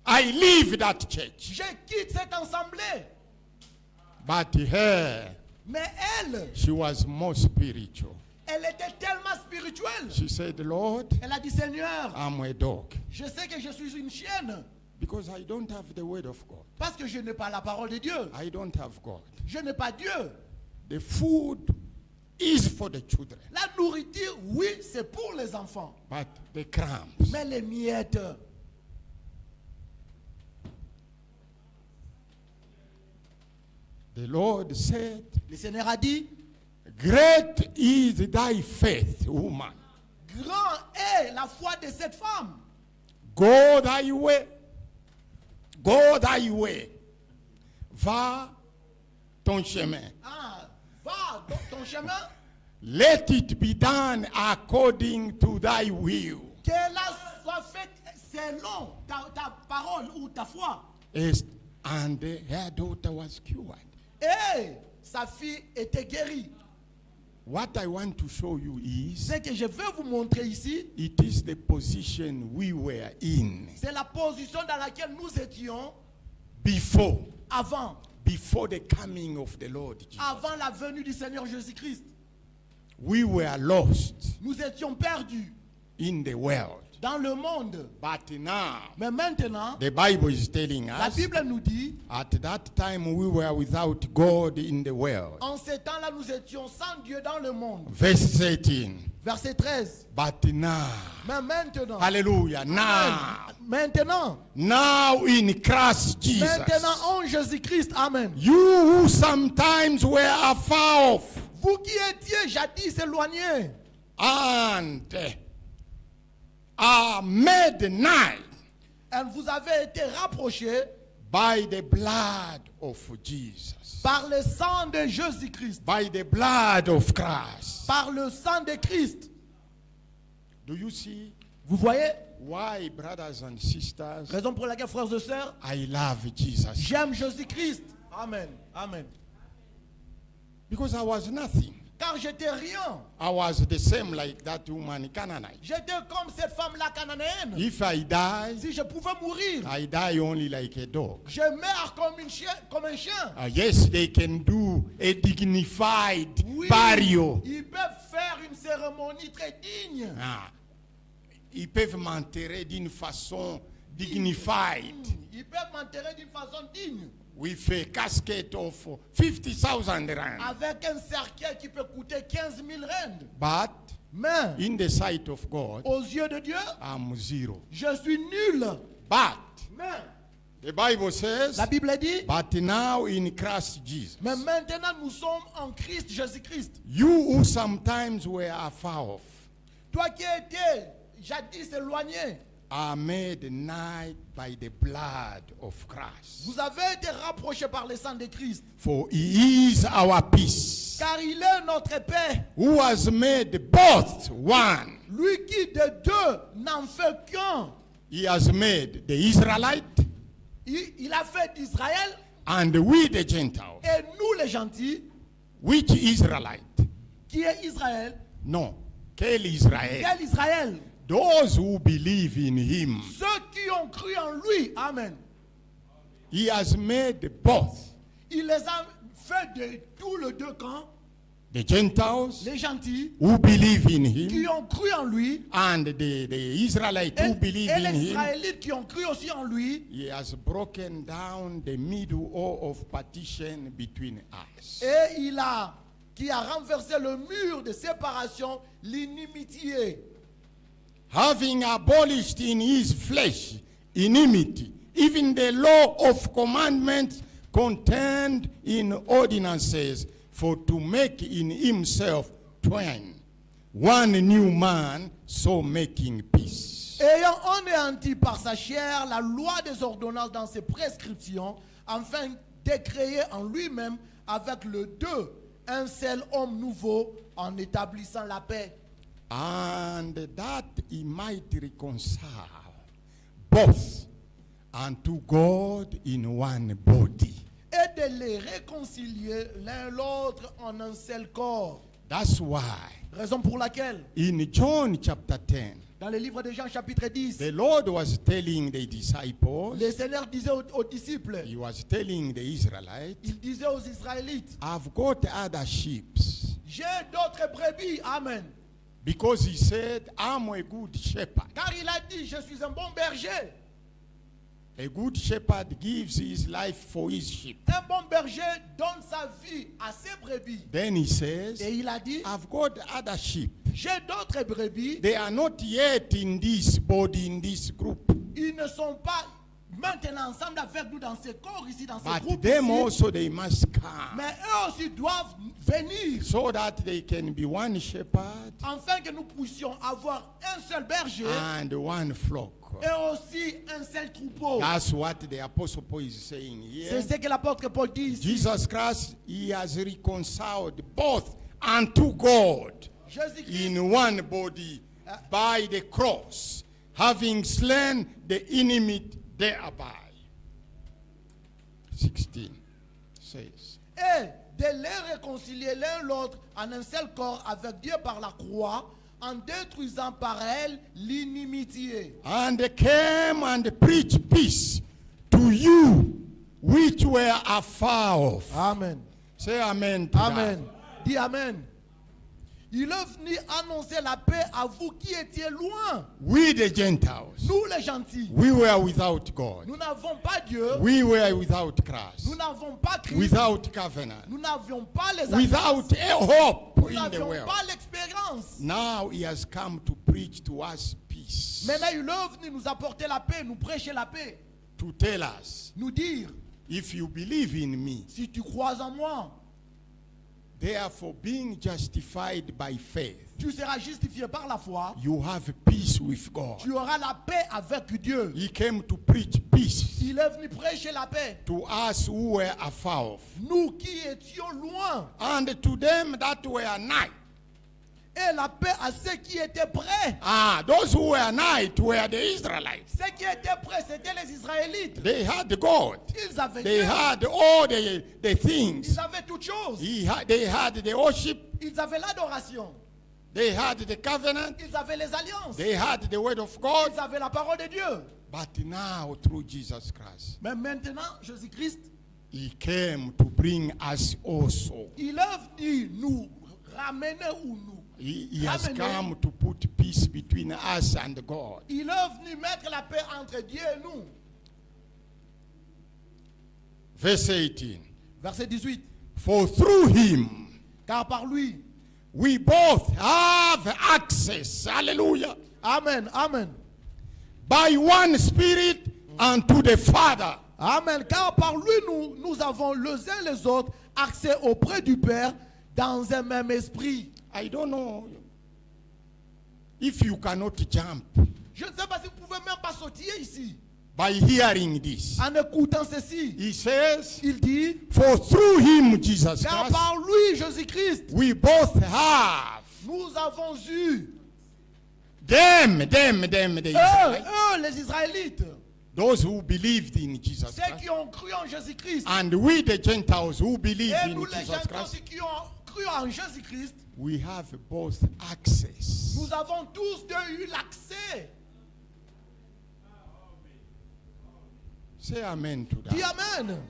I leave that church. Je quitte cette assemblée. But her, Mais elle, she was more spiritual. elle était tellement spirituelle. She said, Lord, Elle a dit, Seigneur, I'm a dog. je sais que je suis une chienne Because I don't have the word of God. parce que je n'ai pas la parole de Dieu. I don't have God. Je n'ai pas Dieu. The food is for the children. La nourriture, oui, c'est pour les enfants. But the crumbs, Mais les miettes, the Lord said, le Seigneur a dit, great is thy faith, woman. grand est la foi de cette femme. Go thy way. Go thy way. Va ton chemin. Ah, va dans ton chemin, Let it be done according to thy will. qu'elle soit faite selon ta parole ou ta foi. And her daughter was cured. Et sa fille était guérie. What I want to show you is, Ce que je veux vous montrer ici, it is the position we were in c'est la position dans laquelle nous étions before the coming of the Lord Jesus. avant la venue du Seigneur Jésus-Christ. We were lost Nous étions perdus in the world. dans le monde. But now, Mais maintenant, the Bible is telling la us, Bible nous dit, at that time we were without God in the world. en ces temps-là, nous étions sans Dieu dans le monde. Verse 13. Verset 13. But now, Mais maintenant, hallelujah, now maintenant in Christ Jesus, maintenant en Jésus-Christ, amen. you who sometimes were afar off Vous qui étiez jadis éloignés and are made nigh et vous avez été rapprochés by the blood of Jesus, par le sang de Jésus-Christ, by the blood of Christ. par le sang de Christ. Do you see Vous voyez, why, brothers and sisters, raison pour laquelle, frères et sœurs, I love Jesus? j'aime Jésus-Christ. Amen. Amen. Because I was nothing. Car j'étais rien. I was the same like that woman Canaanite. J'étais comme cette femme-là cananéenne. If I die, Si je pouvais mourir, I die only like a dog. je meurs comme un chien. Yes, they can do a dignified Oui, burial. ils peuvent faire une cérémonie très digne. Ah, ils peuvent m'enterrer d'une façon dignified Ils peuvent m'enterrer d'une façon digne. with a casket of 50,000 rand. Avec un cercueil qui peut coûter 15 000 rand. But Mais in the sight of God, aux yeux de Dieu, I'm zero. je suis nul. But Mais the Bible says, la Bible dit, but now in Christ Jesus, mais maintenant nous sommes en Christ Jésus-Christ. you who sometimes were afar off, Toi qui étais jadis éloigné, are made nigh by the blood of Christ. Vous avez été rapprochés par le sang de Christ. For he is our peace, Car il est notre paix. who has made both one. Lui qui de deux n'en fait qu'un. He has made the Israelite Il a fait d'Israël and we the Gentiles. et nous les gentils, Which Israelite? qui est Israël. No. Quel Israel? Quel Israël? Those who believe in him. Ceux qui ont cru en lui. Amen. He has made both. Il les a fait de tous les deux camps. The Gentiles Les gentils who believe in qui him ont cru en lui. and the Israelites who believe Et in les him. Israélites qui ont cru aussi en lui. He has broken down the middle of partition between us. Et qui a renversé le mur de séparation, l'inimitié. Having abolished in his flesh enmity, even the law of commandments contained in ordinances, for to make in himself twain, one new man, so making peace. Ayant anéanti par sa chair la loi des ordonnances dans ses prescriptions, afin de créer en lui-même avec le deux un seul homme nouveau en établissant la paix. And that he might reconcile both unto God in one body. Et de les réconcilier l'un l'autre en un seul corps. That's why Raison pour laquelle, in John chapter 10, dans le livre de Jean chapitre 10, the Lord was telling the disciples, le Seigneur disait aux disciples, he was telling the Israelites, il disait aux Israélites, I've got other sheep. j'ai d'autres brebis, amen. Because he said, I'm a good shepherd. Car il a dit, je suis un bon berger. A good shepherd gives his life for his sheep. Un bon berger donne sa vie à ses brebis. Then he says, Et il a dit, I've got other sheep. j'ai d'autres brebis, They are not yet in this body, in this group. ils ne sont pas maintenant ensemble avec nous dans ce corps ici, dans ce But groupe them ici. also they must come. Mais eux aussi doivent venir, So that they can be one shepherd afin que nous puissions avoir un seul berger and one flock. et aussi un seul troupeau. That's what the Apostle Paul is saying C'est here. ce que l'apôtre Paul dit ici. Jesus Christ, he has reconciled both unto God Jésus-Christ in one body by the cross, having slain the enemy thereby. 16 says. et de les réconcilier l'un l'autre en un seul corps avec Dieu par la croix, en détruisant par elle l'inimitié. And they came and preached peace to you which were afar off. Amen. Say amen. To Amen. that. Dis Amen. Il est venu annoncer la paix à vous qui étiez loin. We the Gentiles, Nous les gentils. we were without God. Nous n'avons pas Dieu. We were without Christ. Nous n'avons pas Christ. Without covenant. Nous n'avions pas les Without alliances. a hope Nous in the n'avions world. pas l'expérience. Now he has come to preach to us peace. Maintenant, il est venu nous apporter la paix, nous prêcher la paix. To tell us, Nous dire, if you believe in me, si tu crois en moi, therefore being justified by faith, tu seras justifié par la foi. you have peace with God. Tu auras la paix avec Dieu. He came to preach peace Il est venu prêcher la paix. to us who were afar off, Nous qui étions loin. and to them that were nigh. Et la paix à ceux qui étaient prêts. Those who were nigh were the Israelites. Ceux qui étaient prêts, c'était les Israélites. They had God. Ils avaient They Dieu. had all the things. Ils avaient toutes choses. They had the worship. Ils avaient l'adoration. They had the covenant. Ils avaient les alliances. They had the word of God. Ils avaient la parole de Dieu. But now, through Jesus Christ, Mais maintenant, Jésus-Christ, he came to bring us also. il est venu nous ramener ou nous. He has Ramener. come to put peace between us and God. Il est venu mettre la paix entre Dieu et nous. Verse 18. Verset 18. For through him, Car par lui, we both have access, hallelujah, Amen, Amen, by one Spirit unto the Father. Amen. Car par lui, nous avons les uns les autres accès auprès du Père dans un même esprit. I don't know if you cannot jump. Je ne sais pas si vous pouvez même pas sautiller ici. by hearing this. En écoutant ceci, He says, il dit, for through him, Jesus car Christ, par lui, Jésus-Christ, we both have nous avons eu, them, the Israelites, les Israélites, those who believed in Jesus ceux Christ, qui ont cru en Jésus-Christ, and we the Gentiles who believe et in nous les Jesus gens Christ, aussi qui ont cru en Jésus-Christ, we have both access. nous avons tous deux eu l'accès. Say amen to Dis that. Amen.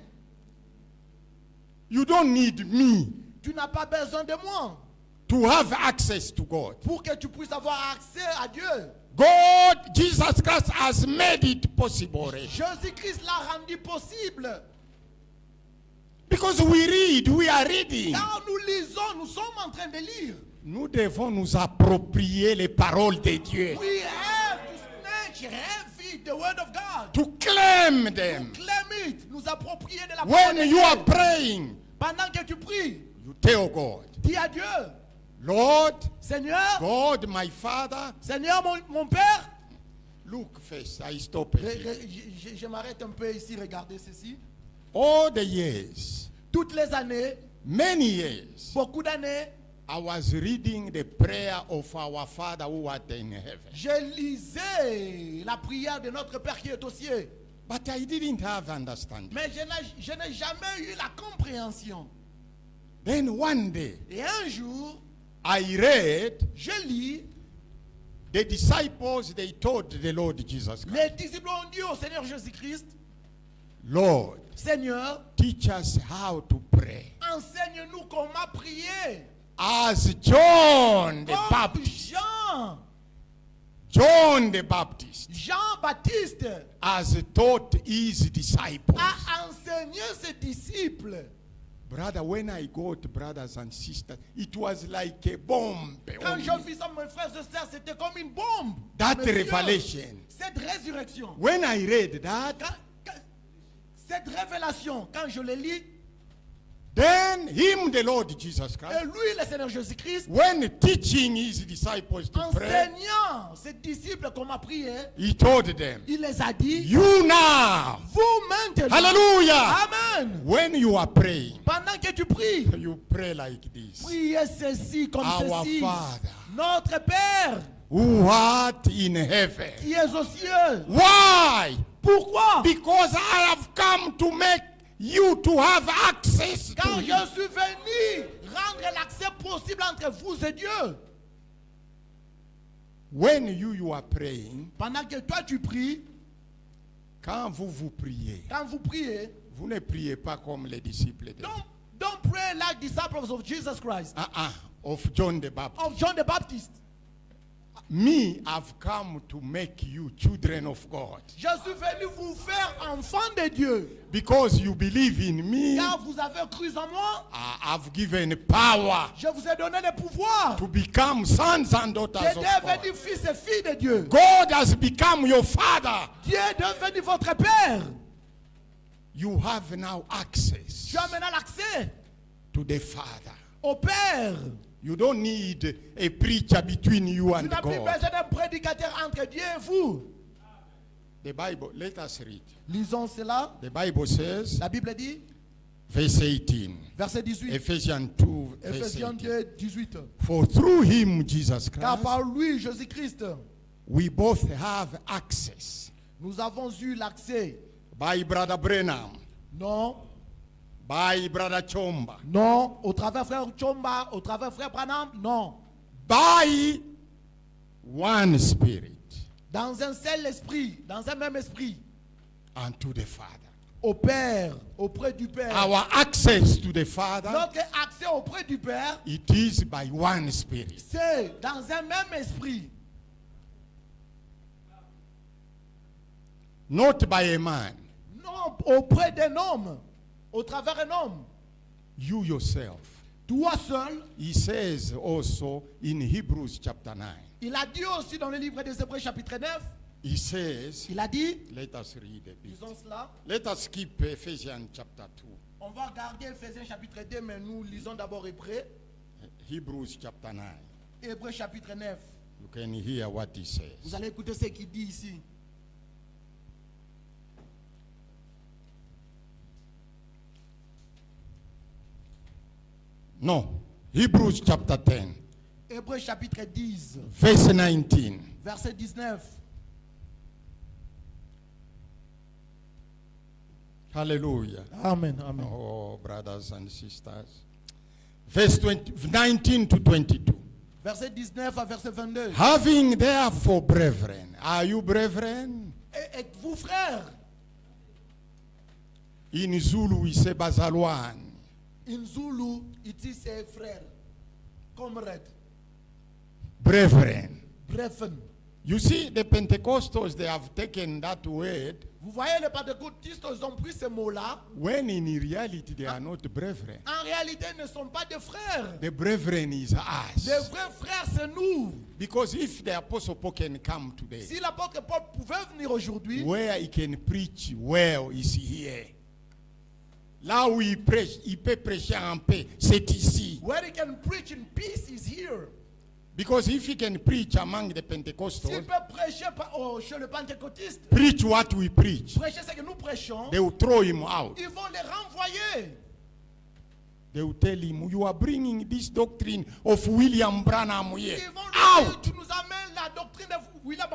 You don't need me Tu n'as pas besoin de moi to have access to God. pour que tu puisses avoir accès à Dieu. God, Jesus Christ has made it possible already. Jésus-Christ l'a rendu possible. Because we are reading. Car nous lisons, nous sommes en train de lire. Nous devons nous approprier les paroles de Dieu. We have to snatch heavy the word of God. To claim them. Claim it. Nous approprier de la parole When de you Dieu. are praying, Pendant que tu pries, you tell God, dis à Dieu, Lord, Seigneur, God, my Father, Seigneur mon Père. look first, I stop it. Je m'arrête un peu ici, regardez ceci. All the years, Toutes les années, many years, beaucoup d'années, I was reading the prayer of our Father who art in heaven. je lisais la prière de notre Père qui est aux cieux. But I didn't have understanding. Mais je n'ai jamais eu la compréhension. Then one day, Et un jour, I read je lis, the disciples, they told the Lord Jesus Christ, les disciples ont dit au Seigneur Jésus-Christ, Lord, Seigneur, teach us how to pray. enseigne-nous comment prier. As John the Comme Baptist, Jean John the Baptist, Baptiste as taught his disciples. a enseigné ses disciples. Brother, when I got brothers and sisters, it was like a bomb. Quand on je me. vis ça, mes frères et sœurs, c'était comme une bombe. That Mes yeux. revelation. Cette résurrection. When I read that, Cette révélation, quand je le lis, then him, the Lord Jesus et Christ, lui, le Seigneur Jésus-Christ, when teaching his disciples to pray, enseignant ses disciples comment prier, he told them, il les a dit, you now, vous maintenant, hallelujah, Amen, when you are praying, pendant que tu pries, you pray like this. priez ceci comme Our ceci. Father, Notre Père who art in heaven. qui est aux cieux. Why? Pourquoi? Because I have come to make you to have access to Car him. je suis venu rendre l'accès possible entre vous et Dieu. When you are praying, Pendant que toi tu pries, quand vous priez, quand vous priez, vous ne priez pas comme les disciples de, don't pray like disciples of Jesus Christ, of John the Baptist. of John the Baptist. Me, I've come to make you children of God. Je suis venu vous faire enfants de Dieu. Because you believe in me, Car vous avez cru en moi, I've given power je vous ai donné le pouvoir to become sons and daughters de of devenir God. fils et filles de Dieu. God has become your father. Dieu est devenu votre Père. You have now access Tu as maintenant l'accès to the Father. au Père. You don't need a preacher between you Tu and n'as plus God. besoin d'un prédicateur entre Dieu et vous. The Bible, let us read. Lisons cela. The Bible says, La Bible dit, verse 18, verset 18, Ephesians 2, verse Ephésiens 18. 2, 18. For through him, Jesus Car Christ, par lui, Jésus-Christ, we both have access. nous avons eu l'accès. By Brother Brenham, Non, by Brother Chomba, non, au travers frère Chomba, au travers frère Branham, non. by one Spirit, Dans un seul esprit, dans un même esprit, unto the Father. au Père, auprès du Père. Our access to the Father, Notre accès auprès du Père, it is by one Spirit. c'est dans un même esprit. Not by a man. Non, auprès d'un homme, au travers un homme. You yourself. Toi seul, He says also in Hebrews chapter 9. il a dit aussi dans le livre des Hébreux chapitre 9, He says, il a dit, let us read a bit. disons cela, Let us skip Ephesians chapter 2. on va regarder Ephésiens chapitre 2, mais nous lisons d'abord Hébreux, Hebrews chapter 9. Hébreux chapitre 9. You can hear what he Vous says. allez écouter ce qu'il dit ici. No. Hebrews chapter 10, Hébreux chapitre 10, verse 19. verset 19. Hallelujah. Amen, amen. Oh, brothers and sisters. Verse 19 to 22. Verset 19 à verset 22. Having therefore brethren, are you brethren? Et êtes-vous frères? In Zulu we say bazalwane. In Zulu, it is ses frères. Comrades. Brethren. Brethren. You see, the Pentecostals, they have taken that word Vous voyez, les pentecôtistes, ils ont pris ce mot-là. when in reality they are not brethren. En réalité, ils ne sont pas des frères. The brethren is us. Les vrais frères, c'est nous. Because if the Apostle Paul can come today, Si l'apôtre Paul pouvait venir aujourd'hui, where he can preach well is here. Là où il prêche, il peut prêcher en paix, c'est ici. where he can preach in peace is here. Because if he can preach among the S'il Pentecostals, peut prêcher chez le pentecôtiste, preach what we preach, prêcher ce que nous prêchons, they will throw him out. ils vont les renvoyer. They will tell him, you are bringing this doctrine of William Branham here. Ils vont lui dire, Out! tu nous amènes la doctrine de William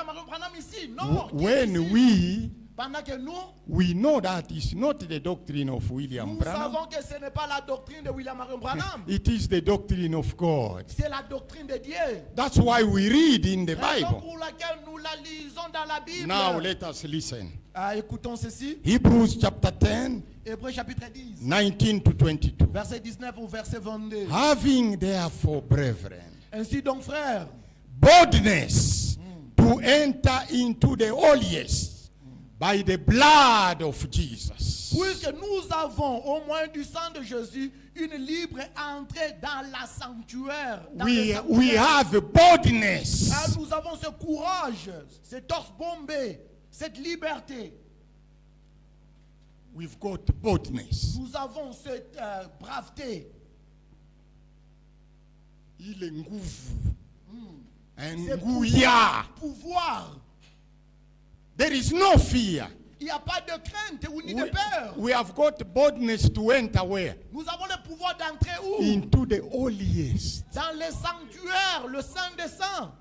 Marion Branham ici. Non, When ici. Pendant que nous, we know that it's not the doctrine of William nous Branham, savons que ce n'est pas la doctrine de William Marion Branham. it is the doctrine of God. C'est la doctrine de Dieu. That's why we read in the Raison Bible. pour laquelle nous la lisons dans la Bible. Now let us listen. Écoutons ceci. Hebrews chapter 10, Hébreux chapitre 10, 19 to 22. verset 19 au verset 22. Having therefore, brethren, Ainsi donc, frères, boldness to enter into the holiest by the blood of Jesus. puisque nous avons au moins du sang de Jésus une libre entrée dans la sanctuaire. dans le We sanctuaire. have boldness. Nous avons ce courage, ce torse bombé, cette liberté. We've got boldness. Nous avons cette braveté. Ile nguvu. Ce Nguya. pouvoir. There is no fear. Il n'y a pas de crainte ou ni de peur. We have got boldness to enter where? Nous avons le pouvoir d'entrer où? Into the holiest. Dans le sanctuaire, le Saint des Saints.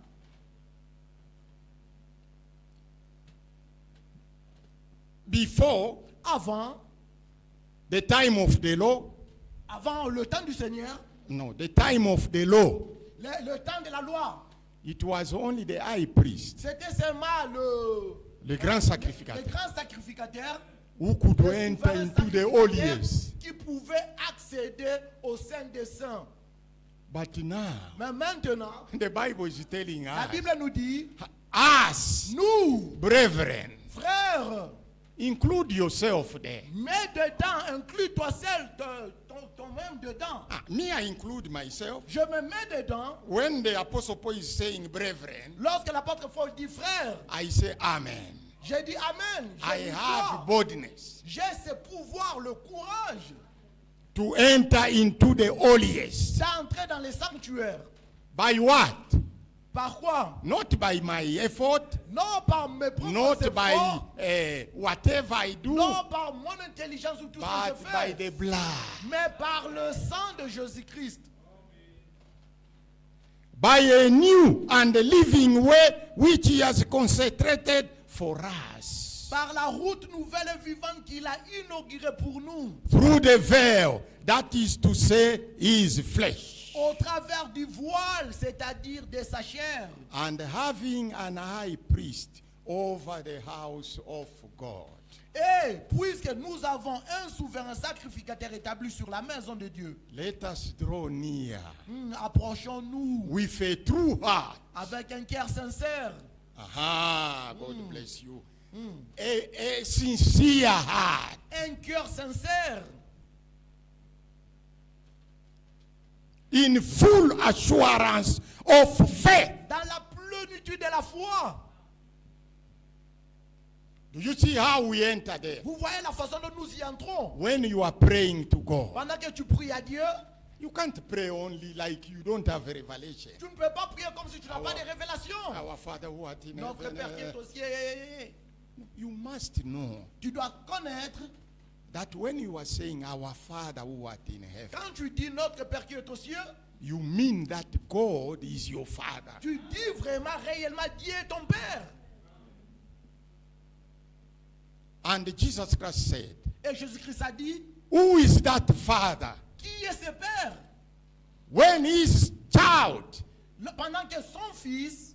Before Avant the time of the law, le temps du Seigneur, no, the time of the law, le temps de la loi, it was only the high priest, c'était seulement le grand sacrificateur, le grand sacrificateur who could le enter souverain into the sacrificateur holiest. qui pouvait accéder au Saint des Saints. But now, Mais maintenant, the Bible is telling la us, Bible nous dit, us, nous, brethren, frères, include yourself there. mets dedans, inclus-toi seul, toi-même dedans. Me, I include myself. Je me mets dedans. When the Apostle Paul is saying brethren, Lorsque l'apôtre Paul dit frère, I say amen. j'ai dit amen. I have boldness J'ai ce pouvoir, le courage to enter into the holiest. d'entrer dans les sanctuaires. By what? Par quoi? Not by my effort, Non par mes propres not efforts, by whatever I do, non par mon intelligence ou tout ce que but je by fais, the blood. mais par le sang de Jésus-Christ. By a new and living way which he has consecrated for us. Par la route nouvelle et vivante qu'il a inaugurée pour nous. Through the veil, that is to say, his flesh. Au travers du voile, c'est-à-dire de sa chair. And having an high priest over the house of God. Et puisque nous avons un souverain sacrificateur établi sur la maison de Dieu, Let us draw near approchons-nous with a true heart. avec un cœur sincère. Aha, God bless you. A sincere heart. Un cœur sincère. In full assurance of faith. Dans la plénitude de la foi. Do you see how we enter there? Vous voyez la façon dont nous y entrons. When you are praying to God, Pendant que tu pries à Dieu, You can't pray only like you don't have a revelation. Tu ne peux pas prier comme si tu n'as pas de révélation. Our Father who art in Notre heaven. Père qui est aux cieux. You must know Tu dois connaître, that when you are saying our Father who art in heaven, quand tu dis notre Père qui est aux cieux, you mean that God is your Father. tu dis vraiment, réellement, Dieu est ton Père. And Jesus Christ said, Et Jésus-Christ a dit, who is that Father? qui est ce Père? When his child, Pendant que son fils,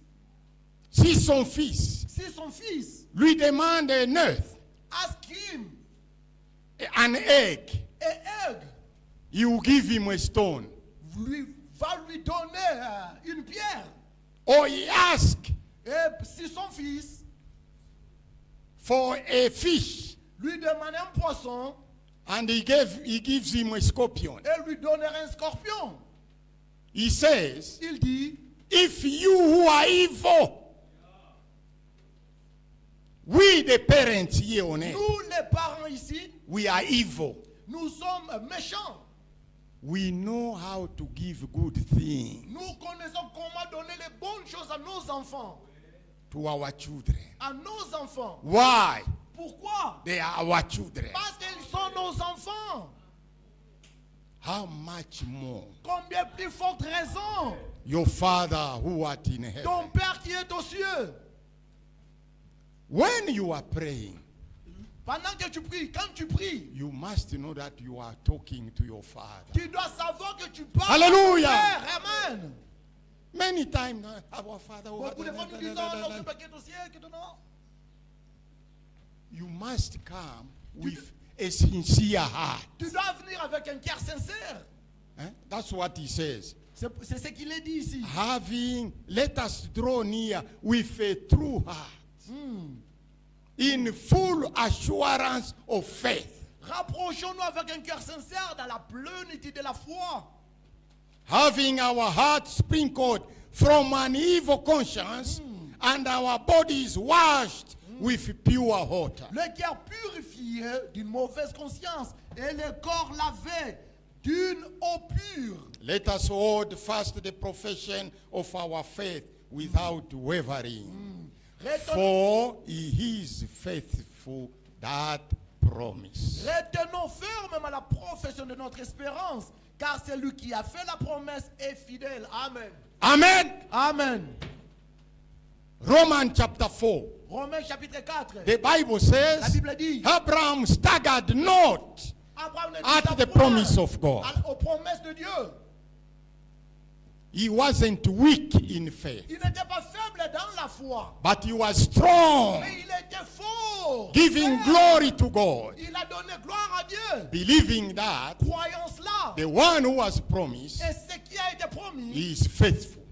si son fils, si son fils lui demande un œuf, ask him an egg, et egg, he will give him a stone. va lui donner une pierre. Or he asks Et si son fils for a fish, lui demande un poisson, and he gives him a scorpion. et lui donnerait un scorpion, He says, il dit, if you who are evil, we the parents here on earth, nous les parents ici, we are evil. nous sommes méchants. We know how to give good things Nous connaissons comment donner les bonnes choses à nos enfants. to our children. À nos enfants. Why? Pourquoi? They are our children. Parce qu'ils sont nos enfants. How much more Combien plus forte raison your Father who art in heaven? ton Père qui est aux cieux. When you are praying, Pendant que tu pries, quand tu pries, you must know that you are talking to your Father. tu dois savoir que tu parles Hallelujah. à ton Père. Amen. Many times, our Father who art Beaucoup in de fois nous heaven, disons, notre Père qui est aux cieux, qui est au nom. you must come with a sincere heart. Tu dois venir avec un cœur sincère. That's what he says. C'est ce qu'il est dit ici. Let us draw near with a true heart, in full assurance of faith, Rapprochons-nous avec un cœur sincère dans la plénitude de la foi. having our hearts sprinkled from an evil conscience and our bodies washed with pure water. Le cœur purifié d'une mauvaise conscience et le corps lavé d'une eau pure. Let us hold fast the profession of our faith without wavering. For he is faithful that promise. Retenons fermement la profession de notre espérance, car celui qui a fait la promesse est fidèle. Amen. Amen. Amen. Romans chapter 4. Romains chapitre 4. The Bible La says, Bible dit, Abraham staggered not Abraham ne at dit the pas promise of God. aux promesses de Dieu. He wasn't weak in faith, Il n'était pas faible dans la foi, but he was strong, mais il était fort. giving Faible. glory to God, Il a donné gloire à Dieu. believing that Croyons cela. the one who was promised Et ce qui a été promis is faithful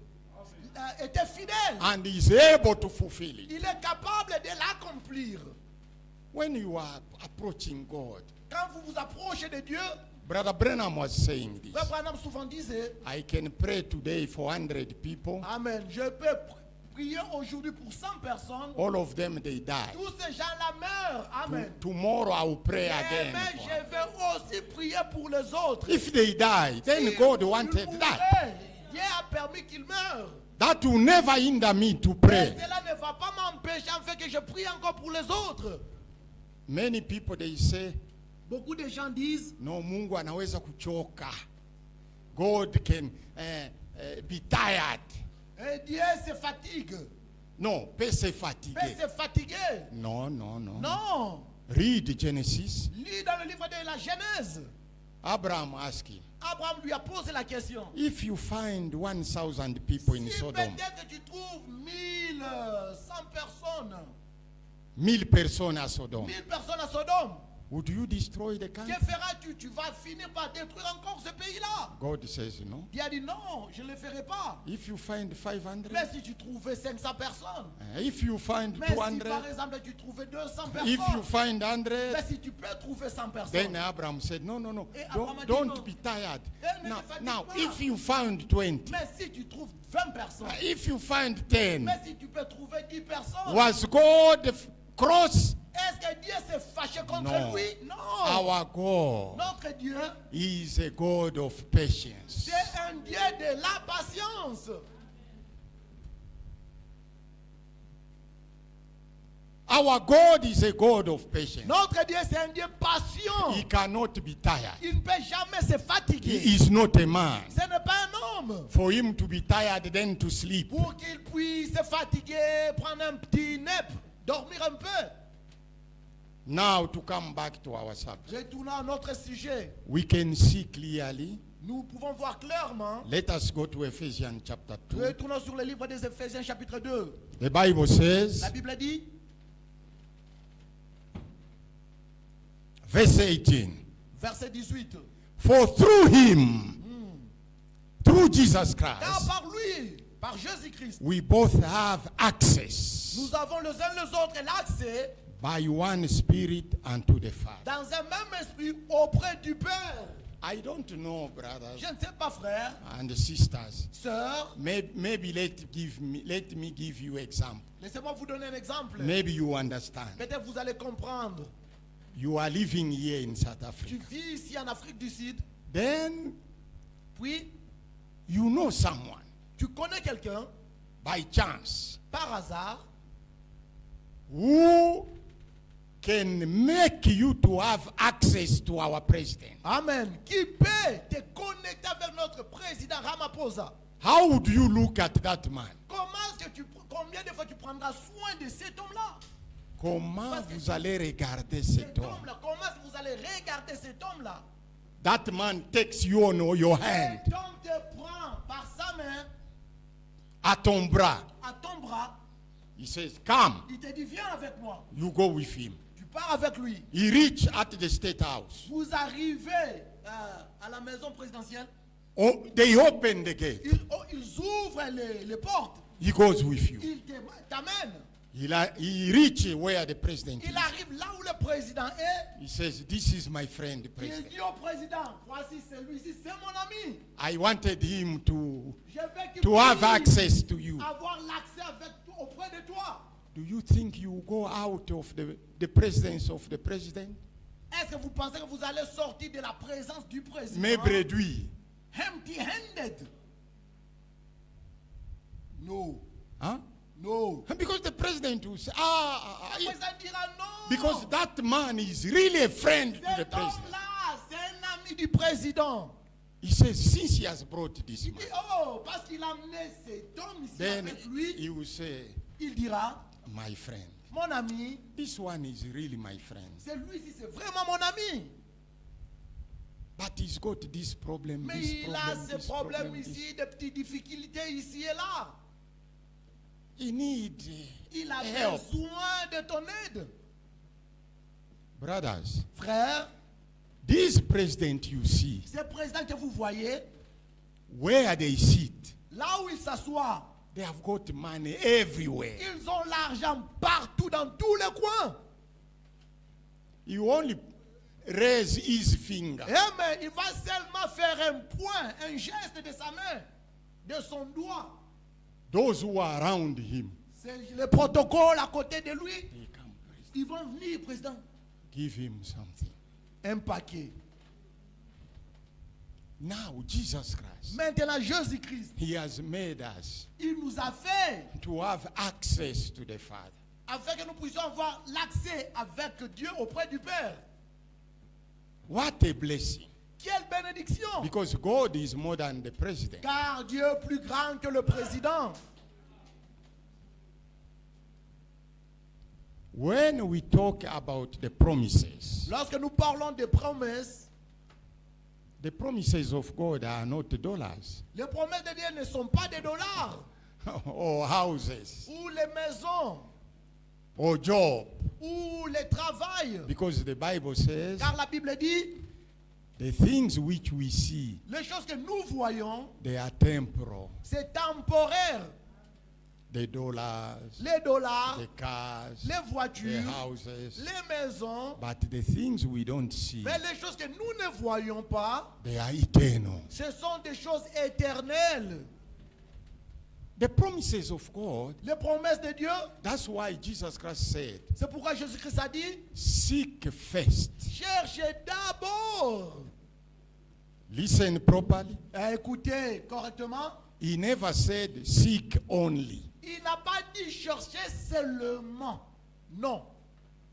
était fidèle. and is able to fulfill it. Il est capable de l'accomplir. When you are approaching God, Quand vous vous approchez de Dieu, Brother Branham was saying this. Frère Branham souvent disait, I can pray today for 100 people. Amen, je peux prier aujourd'hui pour 100 personnes. All of them, they die. Tous ces gens-là meurent. Amen. Tomorrow I will pray again. Mais for je them. vais aussi prier pour les autres. If they die, then Si God ils wanted mouraient, that. Dieu a permis qu'ils meurent. That will never hinder me to Mais pray. cela ne va pas m'empêcher en fait que je prie encore pour les autres. Many people, they say, Beaucoup de gens disent, no, Mungu anaweza kuchoka. God can be tired. Dieu se fatigue. No, pe se fatigue. Mais c'est fatigué. No, no, no. Non. Read Genesis. Lis dans le livre de la Genèse. Abraham asked him, Abraham lui a posé la question. if you find 1,000 people in Si Sodom, peut-être que tu trouves 1100 personnes, 1,000 personnes à Sodom, 1000 personnes à Sodome, would you destroy the country? que feras-tu? Tu vas finir par détruire encore ce pays-là. God says no. Dieu a dit non, je ne le ferai pas. If you find 500, Mais si tu trouvais 500 personnes, if you find mais si 200, par exemple tu trouvais 200 if you personnes, find 100, mais si tu peux trouver 100 then personnes, Abraham said, no, no, no, Et Abraham a dit don't non. be tired. Ne Now, te fatigue now, pas. if you found 20, mais si tu trouves 20 personnes, if you find 10, mais si tu peux trouver 10 personnes, was God cross? est-ce Est-ce que Dieu s'est fâché contre No. lui? Non. Our God Notre Dieu, is a God of patience. c'est un Dieu de la patience. Our God is a God of patience. Notre Dieu, c'est un Dieu patient. He cannot be tired. Il ne peut jamais se fatiguer. He is not a man. Ce n'est pas un homme. For him to be tired, then to sleep. Pour qu'il puisse se fatiguer, prendre un petit nap, dormir un peu. Now, to come back to our subject, Retournons à notre sujet. we can see clearly. Nous pouvons voir clairement. Let us go to Ephesians chapter 2. Retournons sur le livre des Éphésiens chapitre 2. The Bible says, La Bible dit, verse 18, verset 18. for through him, through Jesus Car Christ, par lui, par Jésus-Christ, we both have access nous avons les uns les autres l'accès by one Spirit unto the Father. dans un même esprit auprès du Père. I don't know, brothers Je ne sais pas, frères, and sisters. sœurs, Maybe let me give you example. laissez-moi vous donner un exemple. Maybe you understand. Peut-être vous allez comprendre. You are living here in South Tu Africa. vis ici en Afrique du Sud, Then puis you know someone tu connais quelqu'un, by chance par hasard, who can make you to have access to our president. amen, qui peut te connecter avec notre président Ramaphosa. How would you look at that man? Combien de fois tu prendras soin de cet homme-là? Comment Parce que vous allez regarder cet Cet homme? homme-là, comment est-ce que vous allez regarder cet homme-là? That man takes you on your hand, Cet homme te prend par sa main à ton bras. à ton bras, He says, come. il te dit viens avec moi. You go with him. Tu pars avec lui. He reach at the State House. Vous arrivez à la maison présidentielle. Oh, they open the gate. Ils ouvrent les portes. He goes with you. Ils t'amènent. He reach where the president Il is. arrive là où le président est. He says, this is my friend, the Il president. dit au président, voici celui-ci, c'est mon ami. I wanted him Je veux qu'il to have puisse access to you. avoir l'accès auprès de toi. Do you think you go out of the presence of the president? Est-ce que vous pensez que vous allez sortir de la présence du président Mais réduit. empty-handed? No. Huh? No. Because the president will say, Le président dira non. because that man is really a friend to the Cet president. homme-là, c'est un ami du président. He says, since he has brought this Il man, dit, oh, parce qu'il a amené cet homme ici then avec lui, he will say, il dira, my friend. mon ami, This one is really my friend. c'est lui-ci, c'est vraiment mon ami. But he's got this problem, Mais this il a problem, ce this problème problem, this. ici, des petites difficultés ici et là. He need Il a help. besoin de ton aide. Brothers, Frère, this president you see, ces présidents que vous voyez, where they sit, là où ils s'assoient, they have got money everywhere. ils ont l'argent partout dans tous les coins. You only raise his finger. Eh mais il va seulement faire un point, un geste de sa main, de son doigt. Those who are around him, C'est le protocole à côté de lui. they come, president, Ils vont venir, président. give him something. Un paquet. Now, Jesus Christ, Maintenant, Jésus-Christ, he has made us il nous a fait to have access to the Father. afin que nous puissions avoir l'accès avec Dieu auprès du Père. What a blessing. Quelle bénédiction! Because God is more than the president. Car Dieu est plus grand que le président. When we talk about the promises, Lorsque nous parlons des promesses, the promises of God are not dollars les promesses de Dieu ne sont pas des dollars or houses ou les maisons or job. ou les travails. Because the Bible says Car la Bible dit, the things which we see, les choses que nous voyons, they are temporal. c'est temporaire. The dollars, Les dollars, the cars, les the voitures, houses. les maisons, But the things we don't see, mais les choses que nous ne voyons pas, they are eternal. ce sont des choses éternelles. The promises of God, Les promesses de Dieu, that's why Jesus Christ said, c'est pourquoi Jésus-Christ a dit, seek first. cherchez d'abord. Listen properly. Écoutez correctement. He never said seek only. Il n'a pas dit chercher seulement. Non.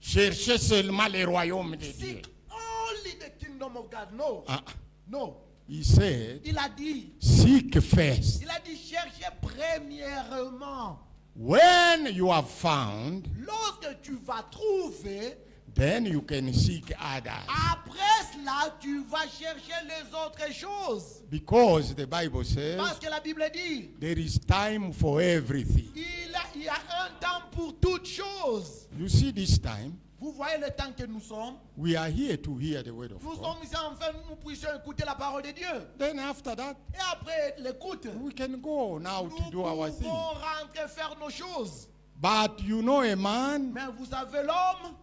Cherchez seulement le royaume de Dieu. Seek only the kingdom of God. No. Ah, No. he said, Il a dit, seek first. il a dit chercher premièrement. When you have found, Lorsque tu vas trouver, then you can seek others. après cela, tu vas chercher les autres choses. Because the Bible says Parce que la Bible dit, there is time for everything. il y a un temps pour toutes choses. You see, this time, Vous voyez le temps que nous sommes. we are here to hear the word of Nous God. sommes ici enfin, nous puissions écouter la parole de Dieu. Then after that, Et après l'écoute, we can go now nous to do our thing. pouvons rentrer faire nos choses. But you know a man, Mais vous savez l'homme,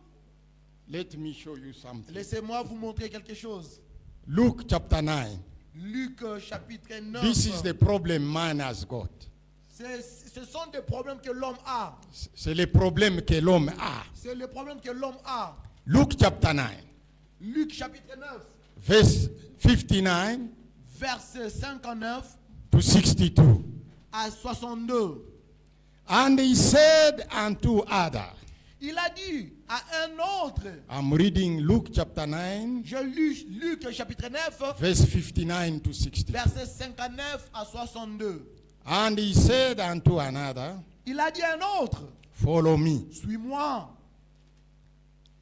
let me show you something. laissez-moi vous montrer quelque chose. Luke chapter 9. Luc chapitre 9. This is the problem man has got. Ce sont des problèmes que l'homme a. C'est le problème que l'homme a. C'est le problème que l'homme a. Luke chapter 9, Luc chapitre 9, verse 59 verset 59 to 62. à 62. And he said unto other, Il a dit à un autre, I'm reading Luke chapter 9, je lis Luc chapitre 9, verse 59 to 62. verset 59 à 62. And he said unto another, Il a dit à un autre, follow me. suis-moi.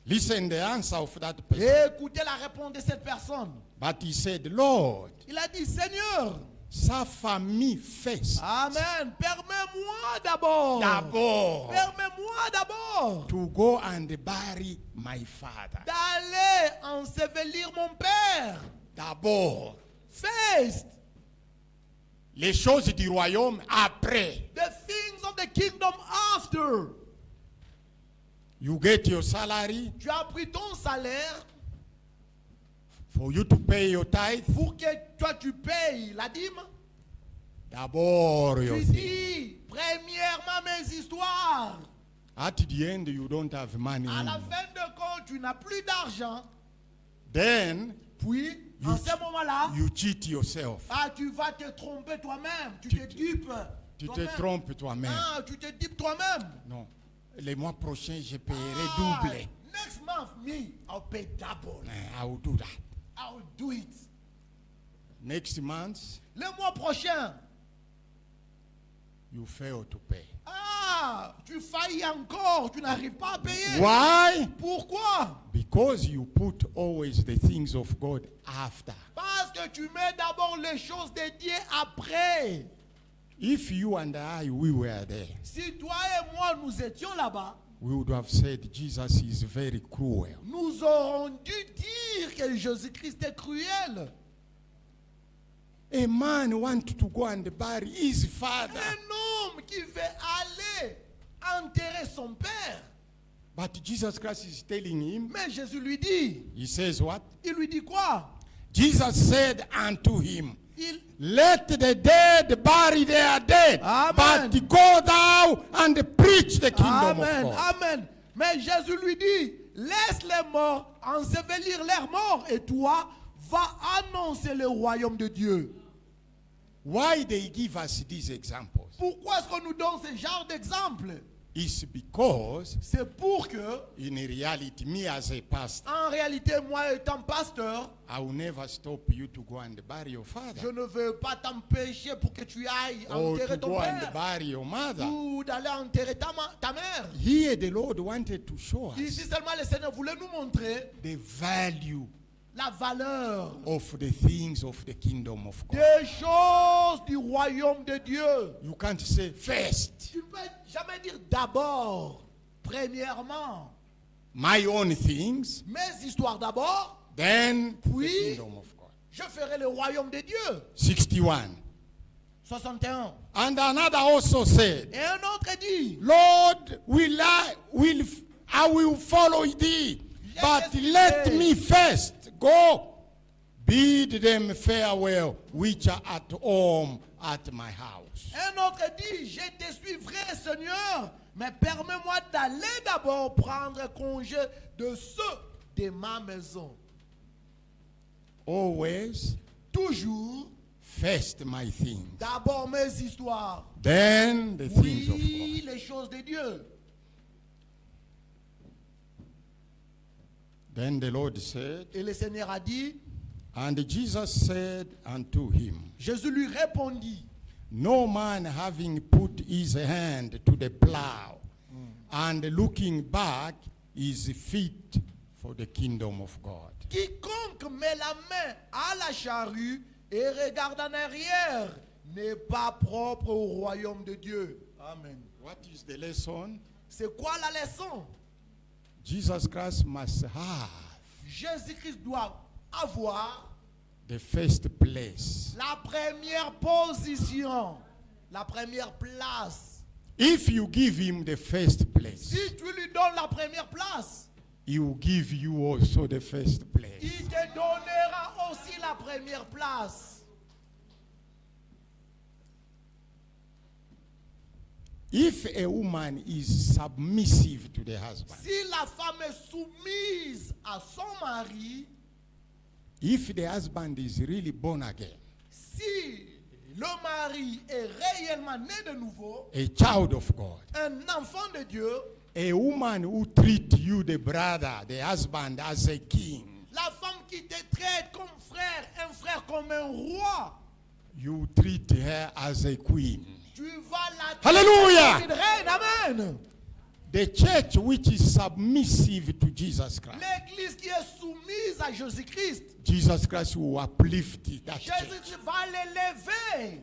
Listen the answer of that person. Et écoutez la réponse de cette personne. But he said, Lord, Il a dit, Seigneur, suffer me first. Amen, permets-moi d'abord. D'abord. Permets-moi d'abord To go and bury my father. d'aller ensevelir mon père. D'abord. First, Les choses du royaume après. the things of the kingdom after. You get your salary Tu as pris ton salaire for you to pay your tithe. pour que toi tu payes la dîme. D'abord your Tu thing. dis, premièrement mes histoires. At the end, you don't have money À la anymore. fin de compte, tu n'as plus d'argent. Then Puis, en ce moment-là, you cheat yourself. tu vas te tromper toi-même. Tu Tu te te- dupes. Tu te toi-même. trompes toi-même. Tu te dupes toi-même. Non. Le mois prochain, je paierai double. Next month, me, I'll pay double. I will do that. I'll do it. Next month, Le mois prochain, you fail to pay. tu faillis encore. Tu n'arrives pas à payer. Why? Pourquoi? Because you put always the things of God after. Parce que tu mets d'abord les choses de Dieu après. If you and I, we were there, Si toi et moi, nous étions là-bas, we would have said Jesus is very cruel. nous aurons dû dire que Jésus-Christ est cruel. A man wanted to go and bury his father. Un homme qui veut aller enterrer son père. But Jesus Christ is telling him, Mais Jésus lui dit, he says what? il lui dit quoi? Jesus said unto him, Il, let the dead bury their dead, Amen. but go thou and preach the kingdom Amen, of God. Amen. Mais Jésus lui dit, laisse les morts ensevelir leurs morts et toi, va annoncer le royaume de Dieu. Why they give us these examples? Pourquoi est-ce qu'on nous donne ce genre d'exemple? It's because, C'est pour que, in reality, me as a pastor, en réalité, moi étant pasteur, I will never stop you to go and bury your je father ne veux pas t'empêcher pour que tu ailles or to enterrer ton go and père bury your mother. ou d'aller enterrer ta mère. Here, the Lord wanted to show us Ici seulement le Seigneur voulait nous montrer the value la valeur of the things of the kingdom of God. des choses du royaume de Dieu. You can't say first, Tu ne peux jamais dire d'abord, premièrement, my own things, mes histoires d'abord, then the puis kingdom of God. je ferai le royaume de Dieu. 61. 61. And another also said, Et un autre dit, Lord, I will follow thee, but let me first go bid them farewell which are at home at my house. Un autre dit, je te suivrai, Seigneur, mais permets-moi d'aller d'abord prendre congé de ceux de ma maison. Always Toujours, first my things, d'abord mes histoires. then the things of Oui, God. les choses de Dieu. Then the Lord said, Et le Seigneur a dit, and Jesus said unto him, Jésus lui répondit, no man having put his hand to the plow and looking back is fit for the kingdom of God. quiconque met la main à la charrue et regarde en arrière n'est pas propre au royaume de Dieu. Amen. What is the lesson? C'est quoi la leçon? Jesus Christ must have Jésus-Christ doit avoir the first place. la première position, la première place. If you give him the first place, Si tu lui donnes la première place, he will give you also the first place. il te donnera aussi la première place. If a woman is submissive to the husband, Si la femme est soumise à son mari, if the husband is really born again, si le mari est réellement né de nouveau, a child of God, un enfant de Dieu, a woman who treat you, the brother, the husband, as a king, la femme qui te traite comme frère, un frère comme un roi, you treat her as a queen. tu vas la Hallelujah! comme une reine. Amen. The church which is submissive to Jesus Christ, L'église qui est soumise à Jésus-Christ, Jesus Christ will uplift that church. Jésus-Christ va l'élever.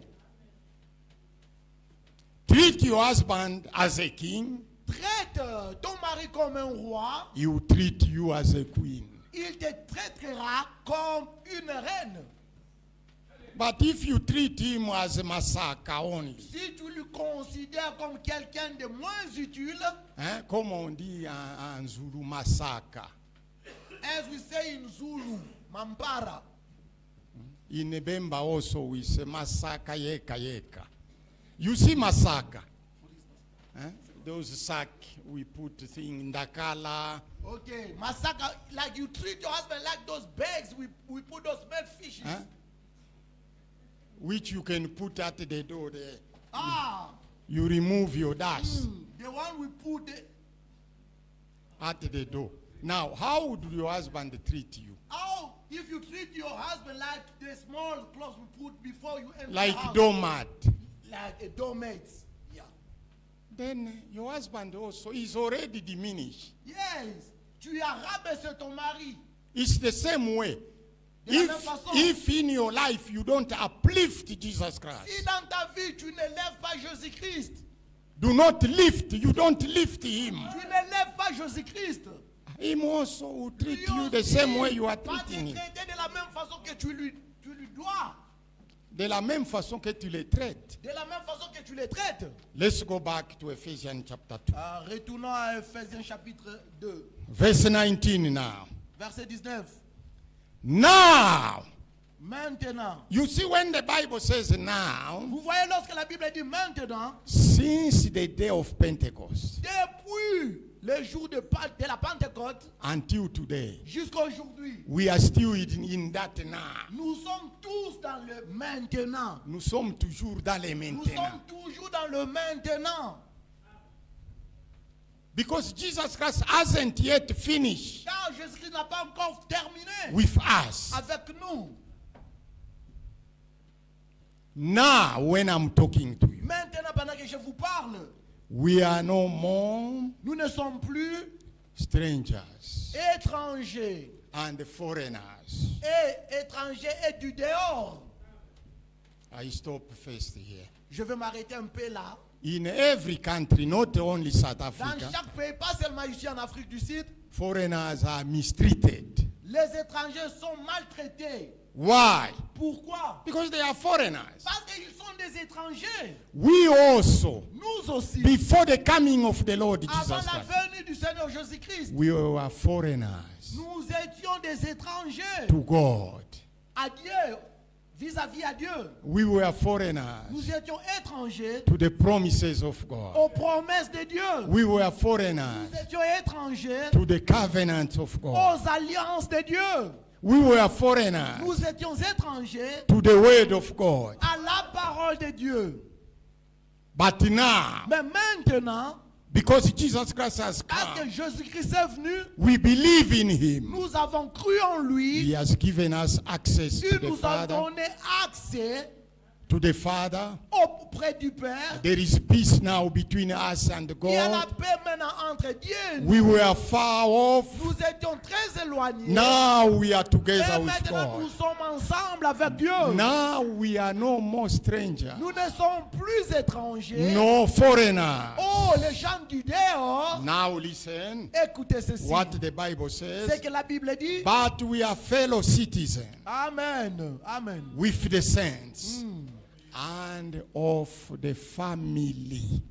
Treat your husband as a king, Traite ton mari comme un roi, he will treat you as a queen. il te traitera comme une reine. But if you treat him as a Masaka only, Si tu le considères comme quelqu'un de moins utile, comme on dit en Zulu, Masaka. as we say in Zulu, Mampara. In Bemba also we say Masaka yeka yeka. You see Masaka? Those sack we put thing in Dakala. Okay, Masaka, like you treat your husband like those bags, we put those bad fishes. Which you can put at the door there. Ah, You remove your dust the one we put, at the door. Now, how would your husband treat you? how if you treat your husband like the small clothes we put before you enter Like the house, doormat. like a doormat. Yeah. Then your husband also is already diminished. Yes, tu as rabaissé ton mari. It's the same way. De la même façon. If in your life you don't uplift Jesus Si Christ, dans ta vie tu n'élèves pas Jésus-Christ, do not lift, you don't lift him. tu n'élèves pas Jésus-Christ, Him also will treat lui you the aussi same way you are va te treating him. traiter de la même façon que tu lui dois, De la même façon que tu les traites. de la même façon que tu les traites. Let's go back to Ephesians chapter 2. Retournons à Ephésiens chapitre 2, Verse 19 now. verset 19. Now, Maintenant, you see when the Bible says now, vous voyez lorsque la Bible dit maintenant, since the day of Pentecost depuis le jour de la Pentecôte until today, jusqu'à aujourd'hui, we are still in that now. nous sommes tous dans le maintenant. Nous sommes toujours dans les Nous maintenant. sommes toujours dans le maintenant. Because Jesus Christ hasn't yet finished Car Jésus-Christ n'a pas encore terminé with us. avec nous. Now, when I'm talking to you, Maintenant, pendant que je vous parle, we are no more nous ne sommes plus strangers étrangers and foreigners. et étrangers et du dehors. I stop first here. Je vais m'arrêter un peu là. In every country, not only South Dans Africa, chaque pays, pas seulement ici en Afrique du Sud, foreigners are mistreated. les étrangers sont maltraités. Why? Pourquoi? Because they are foreigners. Parce qu'ils sont des étrangers. We also, Nous aussi, before the coming of the Lord avant Jesus la Christ, venue du Seigneur Jésus-Christ, we were foreigners nous étions des étrangers to God. à Dieu. vis-à-vis à Dieu. We were foreigners Nous étions étrangers to the promises of God. aux promesses de Dieu. We were Nous foreigners étions étrangers to the covenant of God. aux alliances de Dieu. We were foreigners Nous étions étrangers to the word of God. à la parole de Dieu. But now, Mais maintenant, because Jesus Christ has parce que come, Jésus-Christ est venu, we believe in him. nous avons cru en lui. He has given us access to Il the nous a Father. donné accès To the Father. auprès du Père. There is peace now between us and Il y a la God. paix maintenant entre Dieu et nous. We were far off. Nous étions très éloignés. Now we are Et together with maintenant, nous God. sommes ensemble avec Dieu. Now we are no more strangers. Nous ne sommes plus étrangers. No foreigners. Oh, les gens du dehors. Now listen Écoutez ceci. what the Bible C'est says. que la Bible dit. But we are fellow citizens Amen. Amen. with the saints and of the family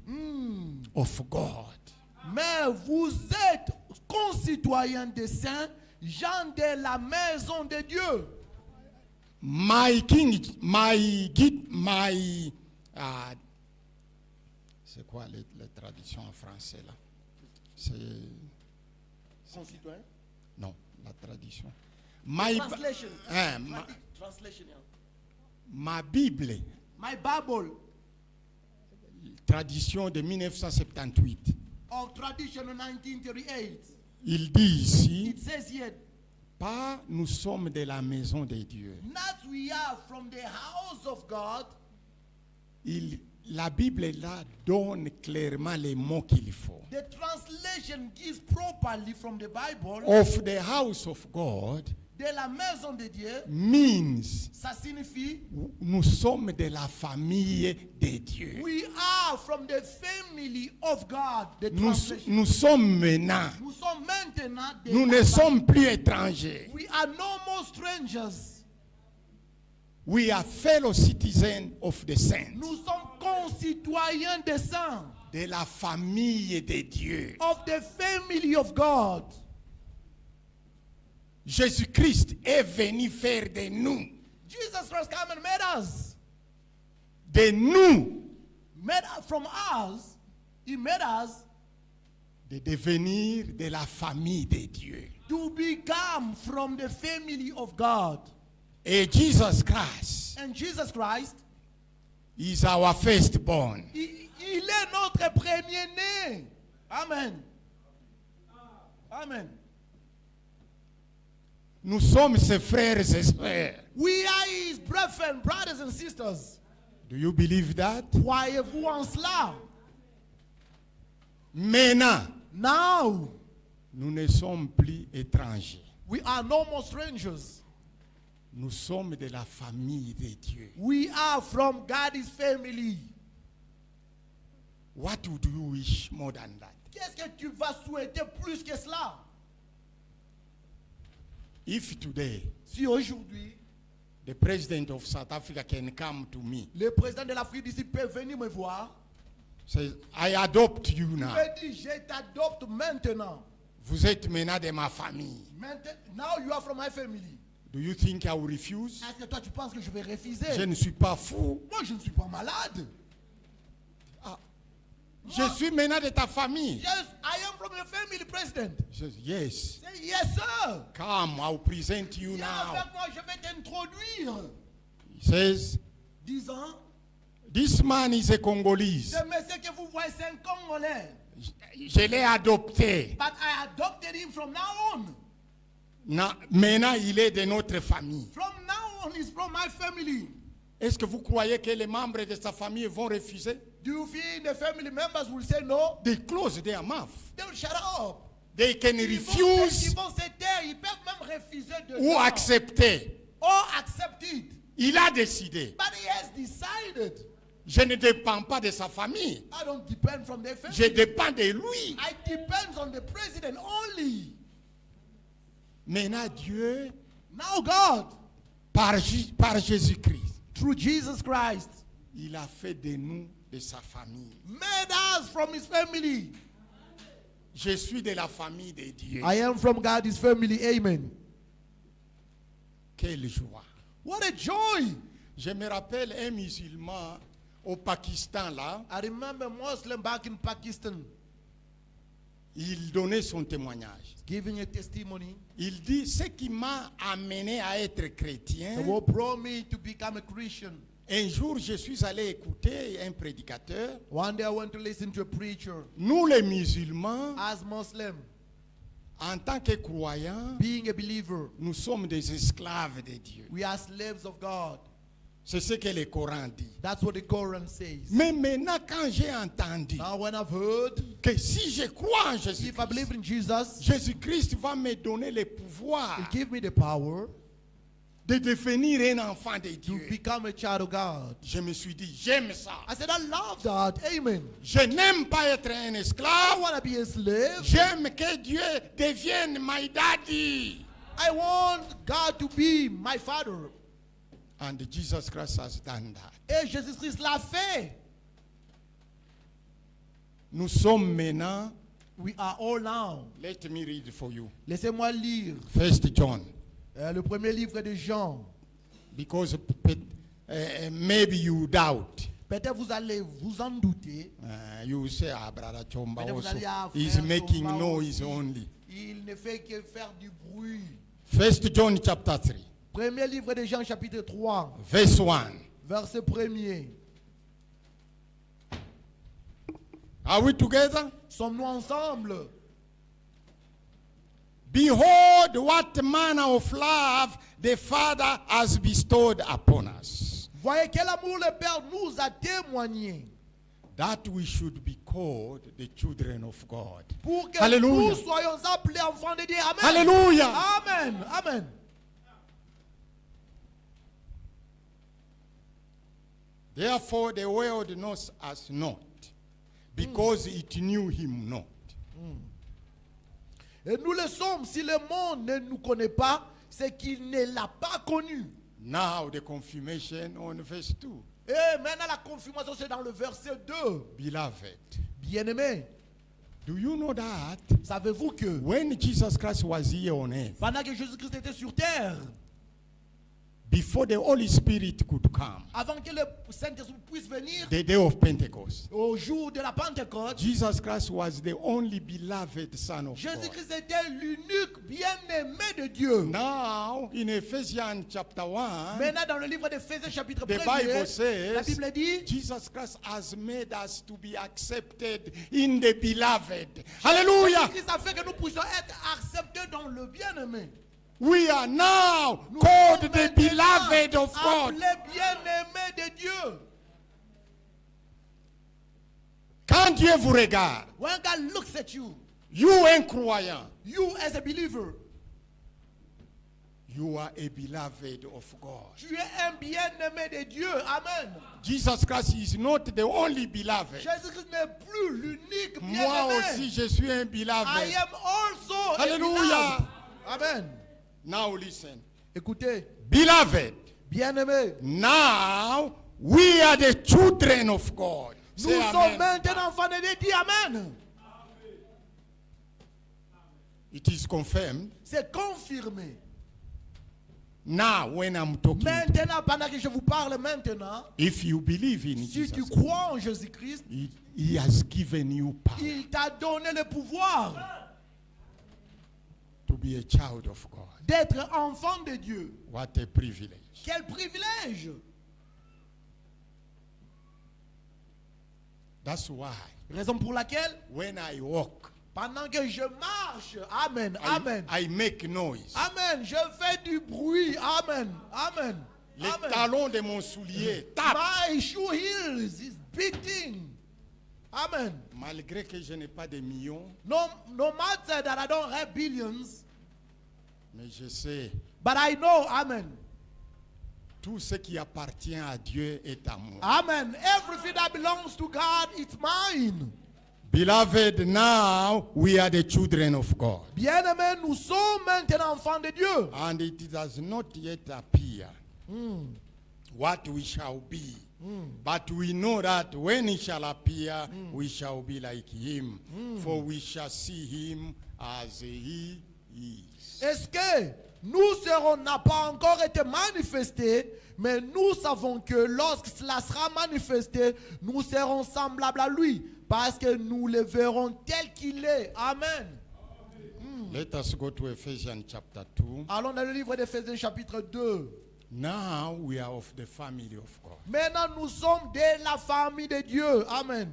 of God. Mais vous êtes concitoyens des saints, gens de la maison de Dieu. My king, c'est quoi les traductions en français là? C'est Concitoyens. non, la traduction. My Translation. Translation. Yeah. ma Bible, My Bible tradition de 1978. of tradition 1938. Il dit ici, It says here, pas nous sommes de la maison de Dieu. not we are from the house of God. La Bible là donne clairement les mots qu'il faut. The translation gives properly from the Bible. Of the house of God De la maison de Dieu. means Ça signifie nous sommes de la famille de Dieu. we are from the family of God. The Nous translation. sommes maintenant, Nous sommes maintenant des nous ne sommes plus étrangers. We are no more strangers. We are fellow citizens of the saints, Nous sommes concitoyens des saints. de la famille de Dieu. Of the family of God. Jésus-Christ est venu faire de nous, Jesus Christ came and made us. de nous, Made from us. He made us de devenir de la famille de Dieu. to become from the family of God. Et Jesus Christ And Jesus Christ, is our firstborn. il est notre premier-né. Amen. Amen. Nous sommes ses frères et sœurs. We are his brethren, brothers and sisters. Do you believe that? Croyez-vous en cela? Maintenant, Now, nous ne sommes plus étrangers. we are no more strangers. Nous sommes de la famille de Dieu. We are from God's family. What would you wish more than that? Qu'est-ce que tu vas souhaiter plus que cela? If today Si aujourd'hui, the president of South Africa can come to me, le président de l'Afrique d'ici peut venir me voir, says, I adopt you il now. peut dire, je t'adopte maintenant. Vous êtes maintenant de ma famille. Now you are from my family. Do you think I will refuse? Est-ce que toi tu penses que je vais refuser? Je ne suis pas fou. Moi je ne suis pas malade. Je suis maintenant de ta famille. Yes, I am from your family, President. He says, yes. Say, yes, sir. Come, I'll present you Viens now. avec moi, je vais t'introduire. He says, Disant, this man is a Congolese. ce monsieur que vous voyez, c'est un Congolais. Je l'ai adopté. But I adopted him from now on. Maintenant, il est de notre famille. From now on, he's from my family. Est-ce que vous croyez que les membres de sa famille vont refuser? Do you think the family members will say no? They close their mouth. They will shut up. They can Ils refuse vont se taire, ils peuvent même refuser de ou dire. accepter. Or accept it. Il a décidé. But he has decided. Je ne dépends pas de sa famille. I don't depend from their family. Je dépends de lui. I depend on the president only. Maintenant, Dieu, Now God, par Jésus-Christ, through Jesus Christ, il a fait de nous de sa famille. made us from his family. Je suis de la famille de Dieu. I am from God's family. Amen. Quelle joie. What a joy. Je me rappelle un musulman au Pakistan là, I remember Muslim back in Pakistan il donnait son témoignage. giving a testimony. Il dit, ce qui m'a amené à être chrétien, The Lord brought me to become a Christian. un jour je suis allé écouter un prédicateur. One day I went to listen to a preacher. Nous les musulmans, As Muslim, en tant que croyants, being a believer, nous sommes des esclaves de Dieu. we are slaves of God. C'est ce que le Coran dit. That's what the Quran says. Mais maintenant, quand j'ai entendu Now when I've heard, que si je crois en if I Jésus-Christ, believe in Jesus, Jésus-Christ va me donner le pouvoir He'll give me the power de devenir un enfant de to Dieu. become a child of God. Je me suis dit, j'aime ça. I said, I love that. Amen. Je n'aime pas être un I don't esclave. want to be a slave. J'aime que Dieu devienne my daddy. I want God to be my father. And Jesus Christ has done that. Et Jésus-Christ l'a fait. Nous sommes maintenant, We are all now. let me read for you. Laissez-moi lire 1 John. le premier livre de Jean. Because maybe you doubt. Peut-être vous allez vous en douter. You say, ah, brother Chomba Peut-être vous also. allez dire, He's frère making Chomba noise aussi, only. Il ne fait que faire du bruit. 1 John chapter 3, Premier livre de Jean, chapitre 3, verse 1. verset 1er. Are we together? Sommes-nous ensemble? Behold, what manner of love the Father has bestowed upon us, Voyez quel amour le Père nous a témoigné that we should be called the children of God. pour que Alléluia. nous soyons appelés enfants de Dieu. Amen. Hallelujah. Amen. Amen. Therefore, the world knows us not, because it knew him not. Et nous le sommes. Si le monde ne nous connaît pas, c'est qu'il ne l'a pas connu. Now, the confirmation on verse 2. Et maintenant, la confirmation, c'est dans le verset 2. Beloved, Bien-aimés, do you know that savez-vous que when Jesus Christ was here on earth, pendant que Jésus-Christ était sur terre, before the Holy Spirit could come, avant que le Saint-Esprit puisse venir, the day of Pentecost, au jour de la Pentecôte, Jesus Christ was the only beloved Son of God. Jésus-Christ était l'unique bien-aimé de Dieu. Now, in Ephesians chapter 1, Maintenant, dans le livre d'Éphésiens, chapitre the 1, Bible la says Bible dit, Jesus Christ has made us to be accepted in the beloved. Hallelujah! Jésus-Christ a fait que nous puissions être acceptés dans le bien-aimé. We are now Nous called sommes the maintenant beloved of God. appelés bien-aimés de Dieu. Quand Dieu vous regarde, When God looks at you, you un croyant, you as a believer, you are a beloved of God. tu es un bien-aimé de Dieu. Amen. Jesus Christ is not the only beloved. Jésus-Christ n'est plus l'unique Moi aussi, bien-aimé. je suis un I beloved. am also Hallelujah. a beloved. Amen. Now listen. Écoutez, Beloved, bien-aimé, now we are the children of God. nous Say sommes amen. maintenant enfants de Dieu. Dis Amen. It is confirmed. C'est confirmé. Now, when I'm talking, Maintenant, pendant que je vous parle maintenant, if you believe in si tu Jesus, crois en Jésus-Christ, he has given you power il t'a donné le pouvoir to be a child of God. d'être enfant de Dieu. What a privilege. Quel privilège! That's why Raison pour laquelle, when I walk, pendant que je marche, Amen, Amen, I make noise. Amen, je fais du bruit, Amen, Amen, Les Amen. talons de mon soulier tapent. My shoe heels is beating. Amen. Malgré que je n'ai pas de millions, No matter that I don't have billions, mais je sais, but I know, Amen, tout ce qui appartient à Dieu est à moi. Amen. Everything that belongs to God, it's mine. Beloved, now we are the children of God. Bien-aimés, nous sommes maintenant enfants de Dieu. And it does not yet appear what we shall be. But we know that when he shall appear, we shall be like him. For we shall see him as he is. Est-ce que n'a pas encore été manifesté, mais nous savons que lorsque cela sera manifesté, nous serons semblables à lui, parce que nous le verrons tel qu'il est. Amen. Let us go to Ephesians chapter 2. Allons dans le livre d'Éphésiens chapitre 2. Now we are of the family of God. Maintenant, nous sommes de la famille de Dieu. Amen.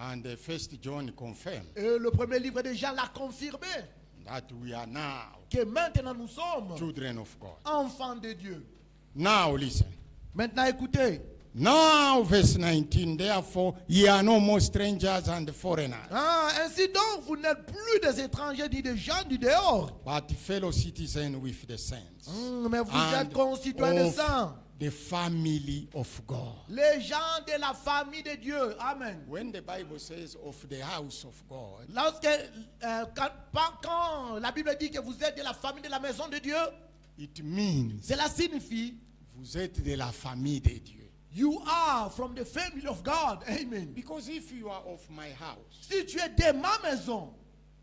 And the first John confirmed Et le premier livre de Jean l'a confirmé, that we are now que maintenant nous sommes children of God. enfants de Dieu. Now listen. Maintenant, écoutez. Now verse 19, therefore ye are no more strangers and foreigners, Ainsi donc, vous n'êtes plus des étrangers ni des gens du dehors, but fellow citizens with the saints, mais vous and êtes concitoyens des of saints, the family of God. les gens de la famille de Dieu. Amen. When the Bible says of the house of God, Quand la Bible dit que vous êtes de la famille de la maison de Dieu, it means cela signifie vous êtes de la famille de Dieu. you are from the family of God. Amen. Because if you are of my house, Si tu es de ma maison,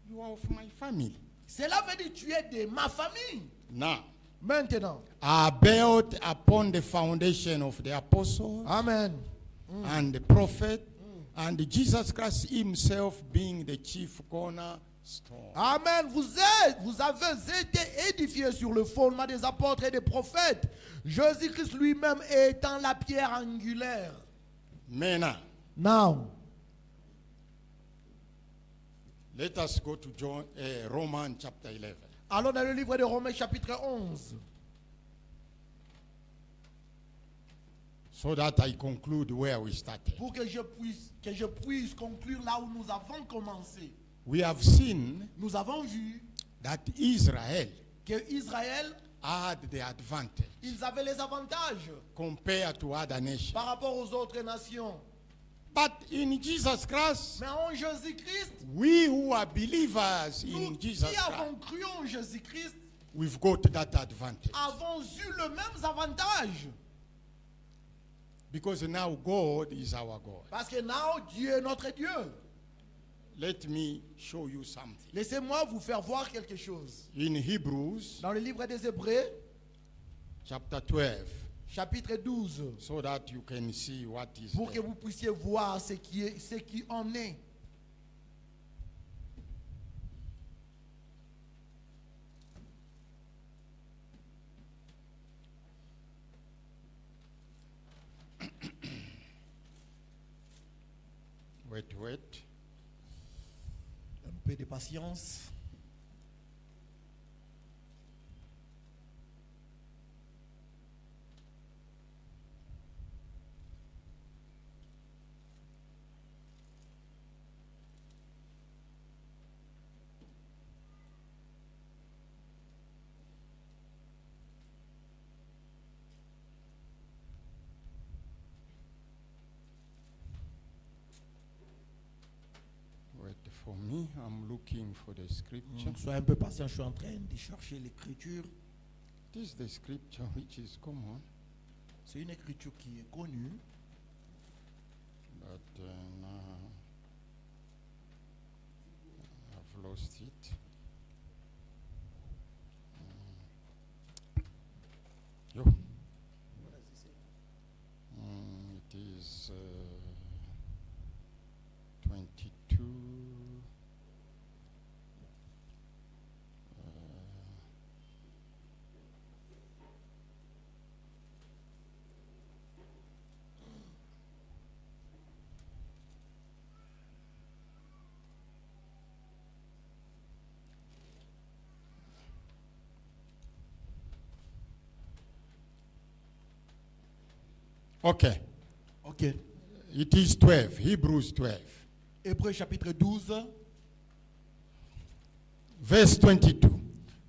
you are of my family. cela veut dire que tu es de ma famille. Now, Maintenant. are built upon the foundation of the apostles Amen. and the prophet, and Jesus Christ himself being the chief cornerstone. Amen. Vous avez été édifiés sur le fondement des apôtres et des prophètes. Jésus-Christ lui-même étant la pierre angulaire. Maintenant, Now, let us go to Romans chapter 11. allons dans le livre de Romains chapitre 11. So that I conclude where we started. Pour que je puisse conclure là où nous avons commencé. We have seen Nous avons vu that Israel que Israël, had the advantage ils avaient les avantages compared to other nations. par rapport aux autres nations. But in Jesus Christ, Mais en Jésus-Christ, we who are believers nous in Jesus qui Christ, avons cru en Jésus-Christ, we've got that advantage. avons eu le même avantage. Because now God is our God. Parce que now, Dieu est notre Dieu. Let me show you something. Laissez-moi vous faire voir quelque chose. In Hebrews Dans le livre des Hébreux, chapter 12, chapitre 12, so that you can see what is pour que there. vous puissiez voir ce qui en est. Wait. Un peu de patience. Wait for me. I'm looking for the scripture. Sois un peu patient, je suis en train de chercher l'écriture. It is the scripture which is common, C'est une écriture qui est connue. but now I've lost it. Yo. It is 22. Okay. Ok. It is 12, Hebrews 12, Hébreux chapitre 12, verse 22.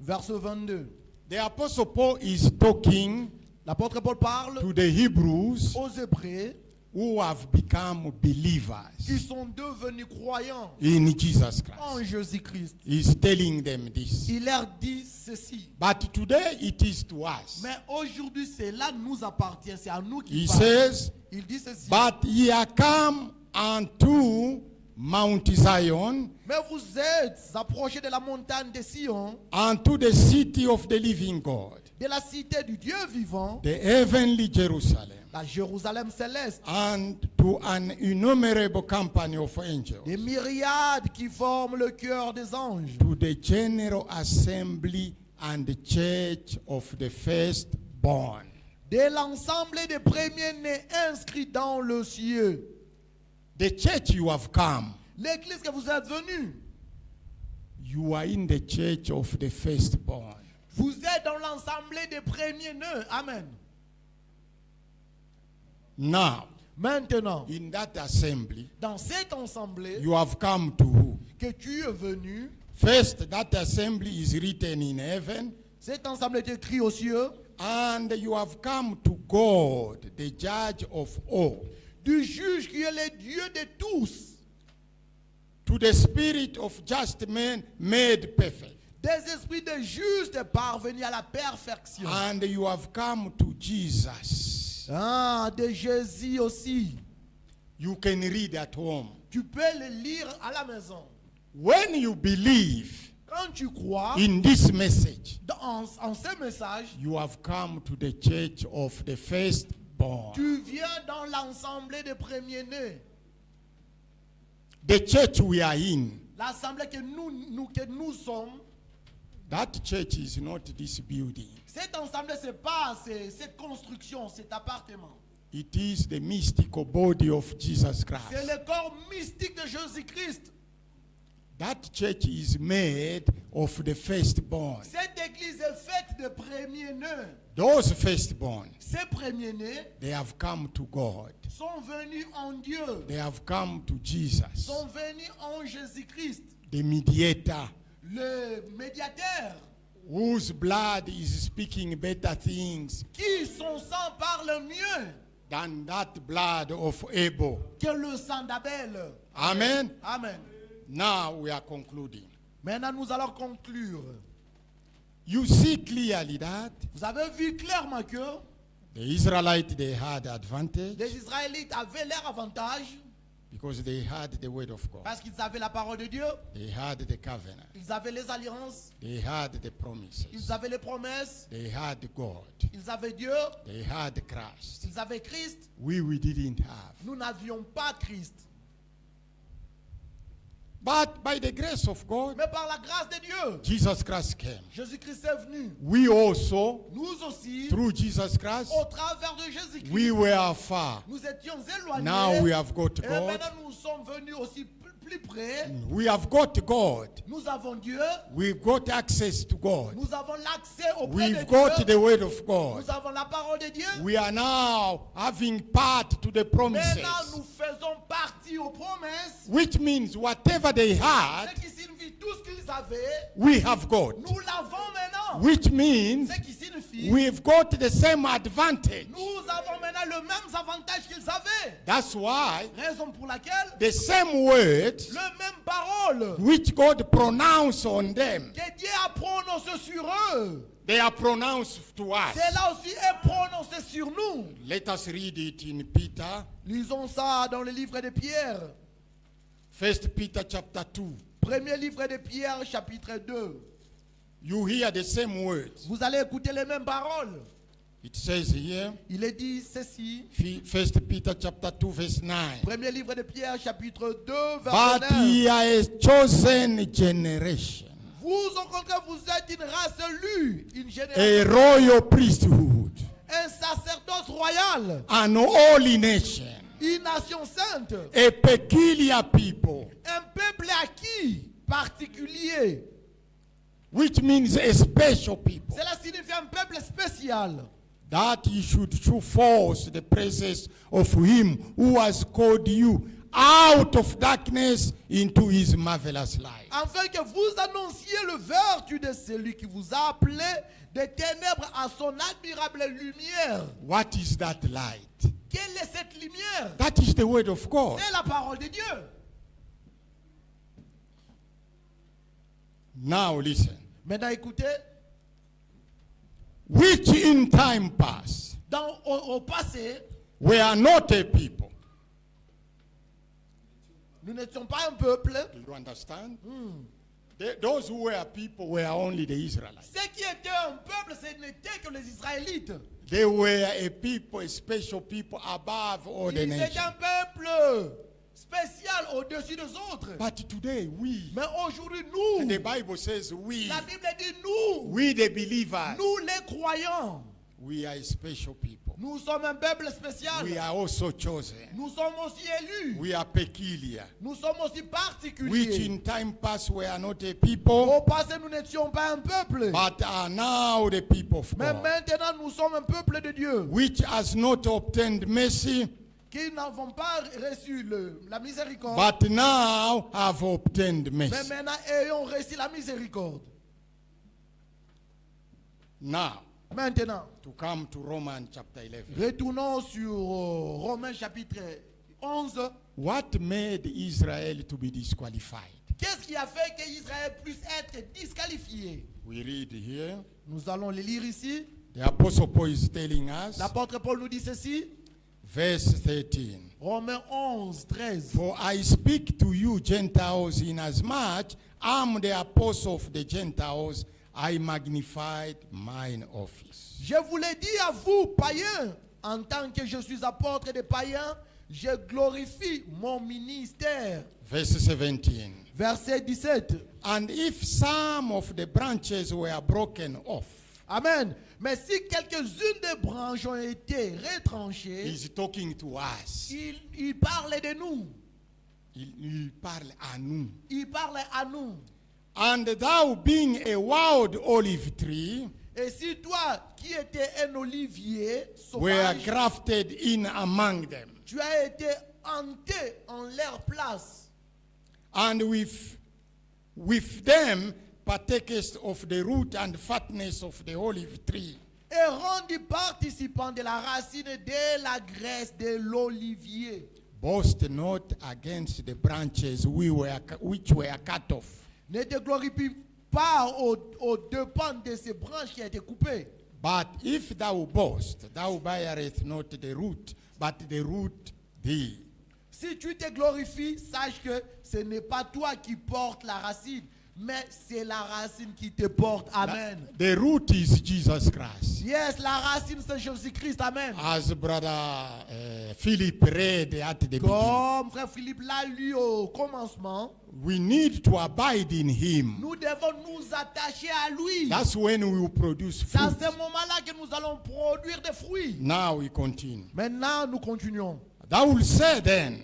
verset 22. The Apostle Paul is talking L'apôtre Paul parle to the Hebrews aux Hébreux who have become qui believers sont devenus croyants in Jesus en Christ. Jésus-Christ. He's telling them this. Il leur dit ceci. But today it is to us. Mais aujourd'hui, cela nous appartient. C'est à nous He qu'il parle. says, Il dit ceci. but ye are come unto Mount Zion, Mais vous êtes approchés de la montagne de Sion, and to the city of the living God, de la cité du Dieu vivant, the heavenly Jerusalem, la Jérusalem céleste, and to an innumerable company of angels, des myriades qui forment le cœur des anges, to the general assembly and the church of the firstborn. de l'ensemble des premiers-nés inscrits dans le cieux. The church you have come, L'église que vous êtes venus, you are in the church of the firstborn. vous êtes dans l'ensemble des premiers-nés. Amen. Now, Maintenant, in that assembly, dans cette assemblée you have come to who? que tu es venu, First, that assembly is written in heaven, cette assemblée est écrite aux cieux, and you have come to God, the judge of all, du juge qui est le Dieu de tous, to the spirit of just men made perfect. des esprits de justes parvenus à la perfection. And you have come to Jesus. Ah, de Jésus aussi. You can read at home. Tu peux le lire à la maison. When you believe Quand tu crois in this message, en ce message, you have come to the church of the firstborn. tu viens dans l'assemblée des premiers-nés. The church we are in, L'assemblée que nous sommes, that church is not this building. cette assemblée, ce n'est pas cette construction, cet appartement. It is the mystical body of Jesus C'est Christ. le corps mystique de Jésus-Christ. That church is made of the firstborn. Cette église est faite de premiers-nés. Those firstborn, Ces premiers-nés they have come to God. sont venus en Dieu, They have come to Jesus, sont venus en Jésus-Christ, the mediator, le médiateur, whose blood is speaking better things qui son sang parle mieux than that blood of Abel. que le sang d'Abel. Amen. Amen. Now we are concluding. Maintenant, nous allons conclure. You see clearly that Vous avez vu clairement que the Israelites, they had advantage les Israélites avaient leur avantage because they had the word of God. parce qu'ils avaient la parole de Dieu, They had the covenant. ils avaient les alliances, They had the promises. ils avaient les promesses, They had God. ils avaient Dieu, They had Christ. ils avaient Christ. We didn't have. Nous n'avions pas Christ. But by the grace of God, Mais par la grâce de Dieu, Jesus Christ came. Jésus-Christ est venu. We also, Nous aussi, through Jesus Christ, au travers de Jésus-Christ, we were far. nous étions éloignés. Now we have got Et God. maintenant nous sommes venus aussi plus près. We have got God. Nous avons Dieu. We've got access to God. Nous avons l'accès auprès de We've got Dieu. the word of God. Nous avons la parole de Dieu. We are now having part to the promises, Maintenant, nous faisons partie aux promesses. which means whatever they had, Ce qui signifie tout ce qu'ils avaient, we have got. nous l'avons maintenant. Which means Ce qui signifie, we've got the same advantage. nous avons maintenant le même avantage qu'ils avaient. That's why Raison pour laquelle the same words le même parole which God pronounced on them, que Dieu a prononcé sur eux, they are pronounced to us. cela aussi est prononcé sur nous. Let us read it in Peter, Lisons ça dans le livre de Pierre. 1 Peter chapter 2. Premier livre de Pierre, chapitre 2. You hear the same words. Vous allez écouter les mêmes paroles. It says here, Il est dit ceci. 1 Peter chapter 2 verse 9. Premier livre de Pierre, chapitre 2, But verset 9. ye are a chosen generation, Vous, au contraire, vous êtes une race élue, une a génération, royal priesthood, un sacerdoce royal, an holy nation, une nation sainte, a peculiar people, un peuple acquis, particulier. which means a special people, Cela signifie un peuple spécial. that you should show forth the presence of him who has called you out of darkness into his marvelous light. Afin que vous annonciez le vertu de celui qui vous a appelé des ténèbres à son admirable lumière. What is that light? Quelle est cette lumière? That is the word of God. C'est la parole de Dieu. Now listen. Maintenant écoutez, Which in time past au passé, were not a people, Nous n'étions pas un peuple. Do you understand? Those who were people were only the Israelites. Ceux qui étaient un peuple, ce n'étaient que les Israélites. They were a people, a special people above all the Ils étaient nations. un peuple spécial au-dessus des autres. But today we, Mais aujourd'hui, and nous, the Bible says we, la Bible dit nous, we the believers, nous les croyants, we are a special people. nous sommes un peuple spécial. We are also chosen. Nous sommes aussi élus. We are peculiar. Nous sommes aussi Which particuliers. in time past were not a people, Au passé, nous n'étions pas un peuple. but are now the people of Mais God. maintenant, nous sommes un peuple de Dieu Which has not obtained mercy, qui n'avons pas reçu la miséricorde. but now have obtained Mais mercy. maintenant, ayons reçu la miséricorde. Now, Maintenant, to come to Romans chapter 11. retournons sur Romains chapitre 11. What made Israel to be disqualified? Qu'est-ce qui a fait qu'Israël puisse être disqualifié? We read here. Nous allons le lire ici. The Apostle Paul is telling us, L'apôtre Paul nous dit ceci. verse 13. Romains 11, 13. For I speak to you Gentiles, inasmuch I'm the apostle of the Gentiles, I magnified mine office. Je vous l'ai dit à vous, païens, en tant que je suis apôtre des païens, je glorifie mon ministère. Verse 17. Verset 17. And if some of the branches were broken off, Amen. Mais si quelques-unes des branches ont été retranchées, he's talking to us. il parle de nous. Il parle à nous. Il parle à nous. And thou being a wild olive tree, Et si toi, qui étais un olivier were sauvage, grafted in among them, tu as été hanté en leur place. and with them partakest of the root and fatness of the olive tree. Et rendu participant de la racine de la graisse de l'olivier. Boast not against the branches which were cut off. Ne te glorifie pas aux dépens de ces branches qui ont été coupées. But if thou boast, thou bearest not the root, but the root thee. Si tu te glorifies, sache que ce n'est pas toi qui portes la racine, mais c'est la racine qui te porte. Amen. The root is Jesus Christ. Yes, la racine c'est Jésus-Christ. Amen. As brother Philip read at the beginning, Comme frère Philippe l'a lu au commencement, we need to abide in him. nous devons nous attacher à lui. That's when we will produce C'est à fruit. ce moment-là que nous allons produire des fruits. Now we continue. Maintenant, nous continuons. Thou will say then,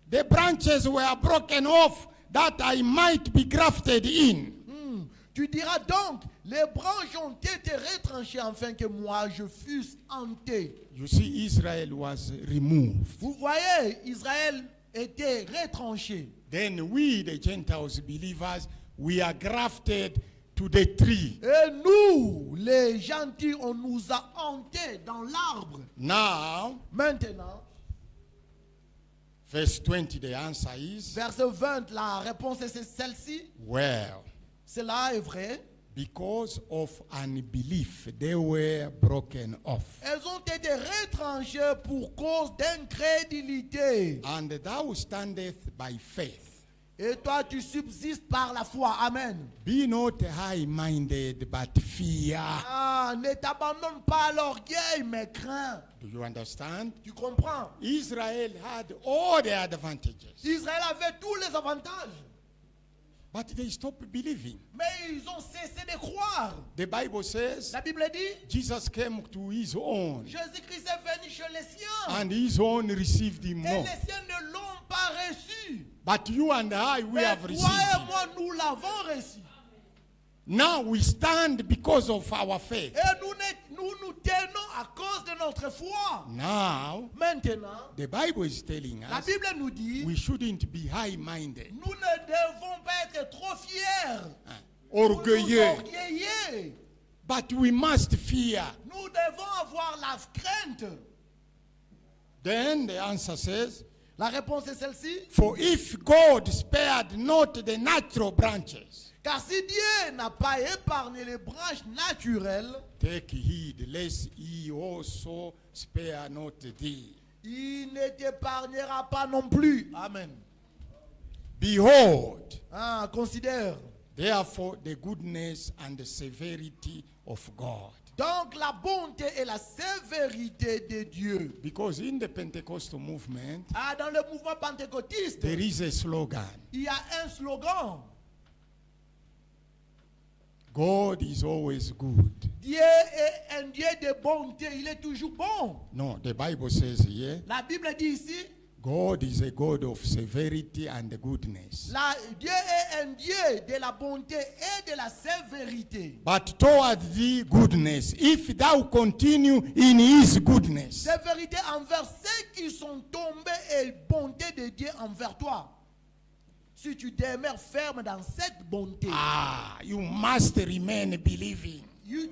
the branches were broken off that I might be grafted in. Tu diras donc, les branches ont été retranchées afin que moi je fusse hanté. You see, Israel was removed. Vous voyez, Israël était retranché. Then we, the Gentiles believers, we are grafted to the tree. Et nous, les gentils, on nous a hantés dans l'arbre. Now, Maintenant, verse 20, the answer is, verset 20, la réponse est celle-ci. well, Cela est vrai. because of unbelief, they were broken off. Elles ont été retranchées pour cause d'incrédulité. And thou standeth by faith. Et toi, tu subsistes par la foi. Amen. Be not high-minded, but fear. Ah, ne t'abandonne pas à l'orgueil, mais crains. Do you understand? Tu comprends? Israel had all the advantages, Israël avait tous les avantages, but they stopped believing. mais ils ont cessé de croire. The Bible says La Bible dit, Jesus came to his own, Jésus-Christ est venu chez les siens. and his own received him Et not. les siens ne l'ont pas reçu. But you and I, we Mais have toi received et it. moi, nous l'avons reçu. Now we stand because of our faith. Et nous tenons à cause de notre foi. Now, Maintenant, the Bible is telling la us Bible nous dit, we shouldn't be high-minded, nous ne devons pas être trop fiers, nous orgueilleux, orgueilleux. but we must fear. Nous devons avoir la crainte. Then the answer says, La réponse est celle-ci. for if God spared not the natural branches, Car si Dieu n'a pas épargné les branches naturelles, take heed lest he also spare not thee. il ne t'épargnera pas non plus. Amen. Behold, Considère. therefore, the goodness and the severity of God. Donc la bonté et la sévérité de Dieu. Because in the Pentecostal movement, Dans le mouvement pentecôtiste, there is a slogan. il y a un slogan. God is always good. Dieu est un Dieu de bonté, il est toujours bon. No, the Bible says here, La Bible dit ici, God is a God of severity and goodness. Dieu est un Dieu de la bonté et de la sévérité. But toward thee goodness, if thou continue in his goodness. Sévérité envers ceux qui sont tombés et bonté de Dieu envers toi. Si tu demeures ferme dans cette bonté, You must remain believing.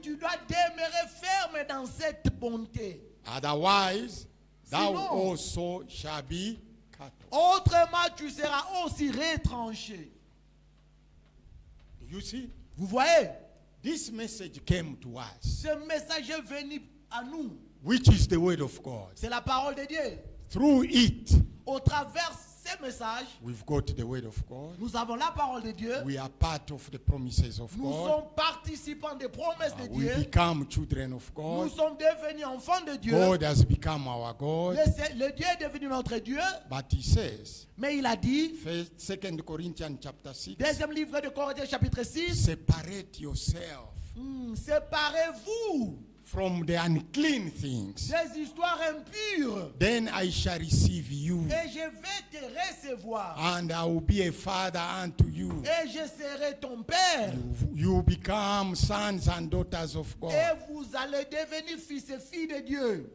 tu dois demeurer ferme dans cette bonté. Otherwise, thou Sinon, also shall be cut off. autrement, tu seras aussi retranché. Do you see? Vous voyez, This message came to us, ce message est venu à nous. which is the word of God. C'est la parole de Dieu. Through it, Au travers ces messages, we've got the word of God. nous avons la parole de Dieu. We are part of the promises of Nous God. sommes participants des promesses de We Dieu. become children of Nous God. sommes devenus enfants de Dieu. God has become our God. Le Dieu est devenu notre Dieu. But he says, Mais il a dit, 2 Corinthians chapter 6, deuxième livre de Corinthiens chapitre 6, separate yourself séparez-vous from the unclean things. des histoires impures Then I shall receive you, et je vais te recevoir and I will be a father unto you. et je serai ton père You become sons and daughters of God. et vous allez devenir fils et filles de Dieu.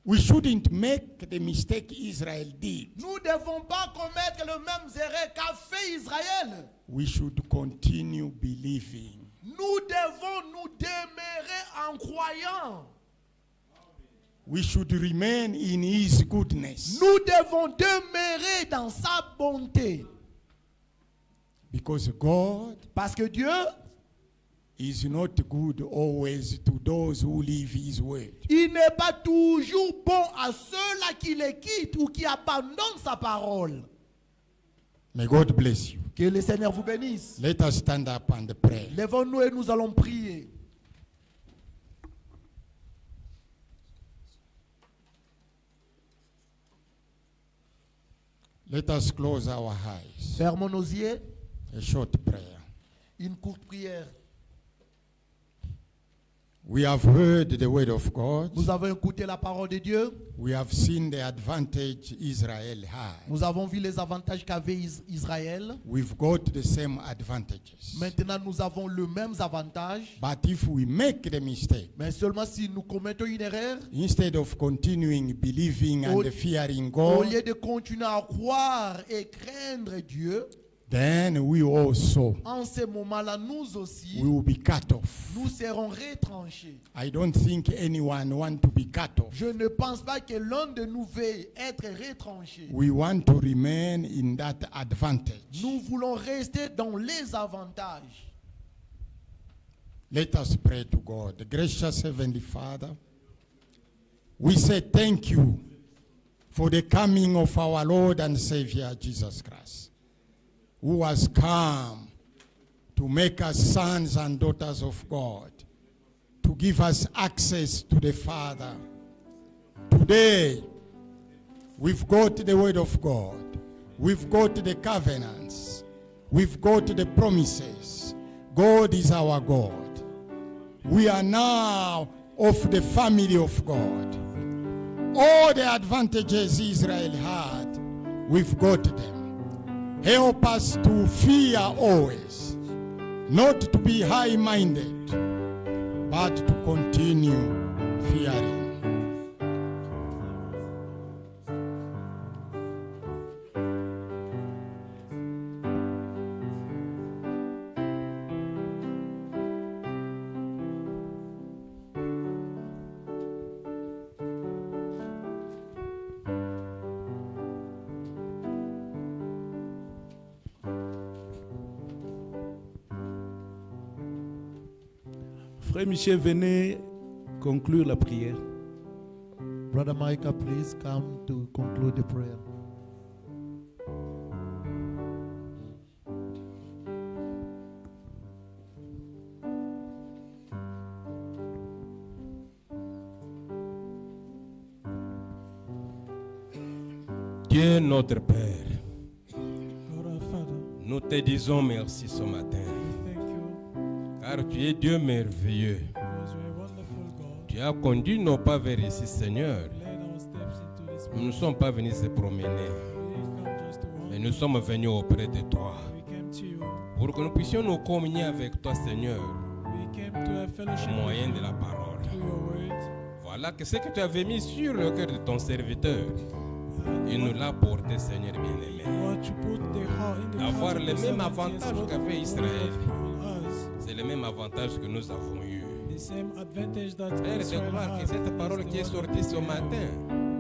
We shouldn't make the mistake Israel did. Nous ne devons pas commettre le même erreur qu'a fait Israël. We should continue believing. Nous devons nous demeurer en croyant. We should remain in his goodness. Nous devons demeurer dans sa bonté. Because God Parce que Dieu, is not good always to those who live his word. il n'est pas toujours bon à ceux-là qui le quittent ou qui abandonnent sa parole. May God bless you. Que le Seigneur vous bénisse. Let us stand up and pray. Lèvons-nous et nous allons prier. Let us close our eyes. Fermons nos yeux. A short prayer. Une courte prière. We have heard the word of God. Nous avons écouté la parole de Dieu. We have seen the advantage Israel had. Nous avons vu les avantages qu'avait Israël. We've got the same advantages. Maintenant, nous avons les mêmes avantages. But if we make the mistake, Mais seulement si nous commettons une erreur, instead of continuing believing Au- and fearing au God, lieu de continuer à croire et craindre Dieu, then we also en ce moment-là, nous aussi, we will be cut off. nous serons retranchés. I don't think anyone want to be cut off. Je ne pense pas que l'un de nous veuille être retranché. We want to remain in that advantage. Nous voulons rester dans les avantages. Let us pray to God. Gracious Heavenly Father, we say thank you for the coming of our Lord and Savior Jesus Christ, who has come to make us sons and daughters of God, to give us access to the Father. Today, we've got the Word of God. We've got the covenants. We've got the promises. God is our God. We are now of the family of God. All the advantages Israel had, we've got them. Help us to fear always, not to be high-minded, but to continue fearing. Frère Michel, venez conclure la prière. Brother Micah, please come to conclude the prayer. Dieu notre Père, God our Father, nous te disons merci ce matin, we thank you car tu es Dieu merveilleux. because you are a wonderful God. Tu as conduit nos pas vers ici, Seigneur. Led our steps into this Nous ne place. sommes pas venus se promener, We didn't come just to walk. mais nous sommes venus auprès de toi We came to you. pour que nous puissions nous communier avec toi, Seigneur, We came to have fellowship au moyen with de la you parole. through your word. Voilà que ce que tu avais mis sur le cœur de ton serviteur, And il nous l'a porté, Seigneur bien-aimé. what you put the heart in the D'avoir heart of les the mêmes servant, avantages yes, qu'avait what Israël. on us. C'est le même avantage que nous avons eu. The same advantage that Père, de Israel croire had que cette is parole the qui est one sortie that ce we have. matin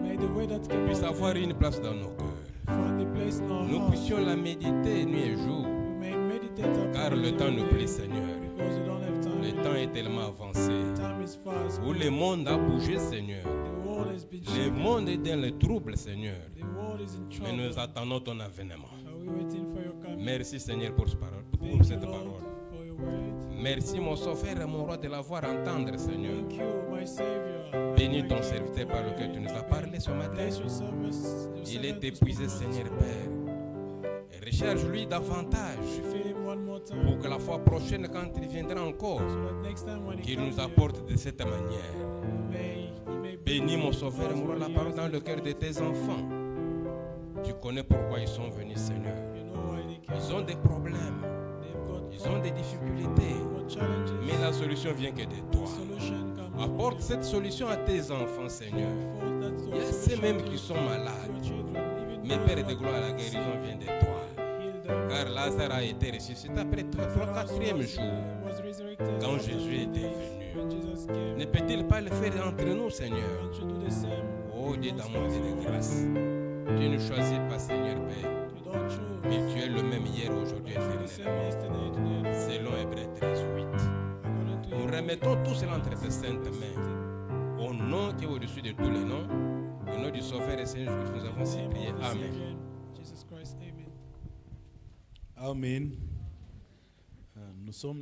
May the way that came puisse out avoir today une place dans nos cœurs. find a place in our Nous hearts. puissions la méditer nuit et jour, We may meditate upon car it le temps every nous day, plie, Seigneur. because we don't have time. Le temps est tellement avancé. Time is fast. Où le monde a bougé, Seigneur. The world has been Le shaken. monde est dans le trouble, Seigneur. The world is in Mais trouble. nous attendons ton avènement. Are we waiting for your coming? Merci, Seigneur, pour cette parole. Thank Pour you, cette Lord, parole. for your word. Merci, mon sauveur et mon roi, de l'avoir entendre, Seigneur. Thank you, my Savior. Bénis Thank ton you serviteur for par your lequel tu nous as word. parlé ce matin. Bless your service, your Il servant est who épuisé, spoke Seigneur us. Père. Et recharge-lui davantage Refill him one more time, pour que la fois prochaine, quand il viendra encore, so that next time when he qu'il comes nous here, apporte de cette manière. he may Bénis mon sauveur et mon roi, la parole dans le cœur de tes enfants. Tu connais pourquoi ils sont venus, Seigneur. You know why they came. Ils ont des problèmes, They've got ils ont des difficultés, what challenges. mais la solution vient que de toi. Solution comes from Apporte you. cette solution à tes enfants, Seigneur. For that Il y a solution ceux même to qui sont your malades. children, even Mais those Père who de are gloire, la sick, guérison vient de toi. heal them. Car Lazare a été ressuscité après 3-4e jour. Was resurrected Quand after Jésus 3 était days. venu. When Jesus came, Ne peut-il pas le faire entre nous, Seigneur? can't you do the same? Oh Dieu amongst d'amour us, et de Lord? grâce. Tu ne choisis pas, Seigneur Père, You don't choose. mais tu es le même hier, aujourd'hui et You're the same éternellement. yesterday, today, and forever. Selon Hébreux 13:8. According to Nous your remettons tout cela entre tes saintes mains. Au nom qui est au-dessus de tous les noms, au nom du Sauveur et Seigneur Jésus, nous avons si name prié. of the Amen. Savior, Jesus Christ, amen. Amen. Nous sommes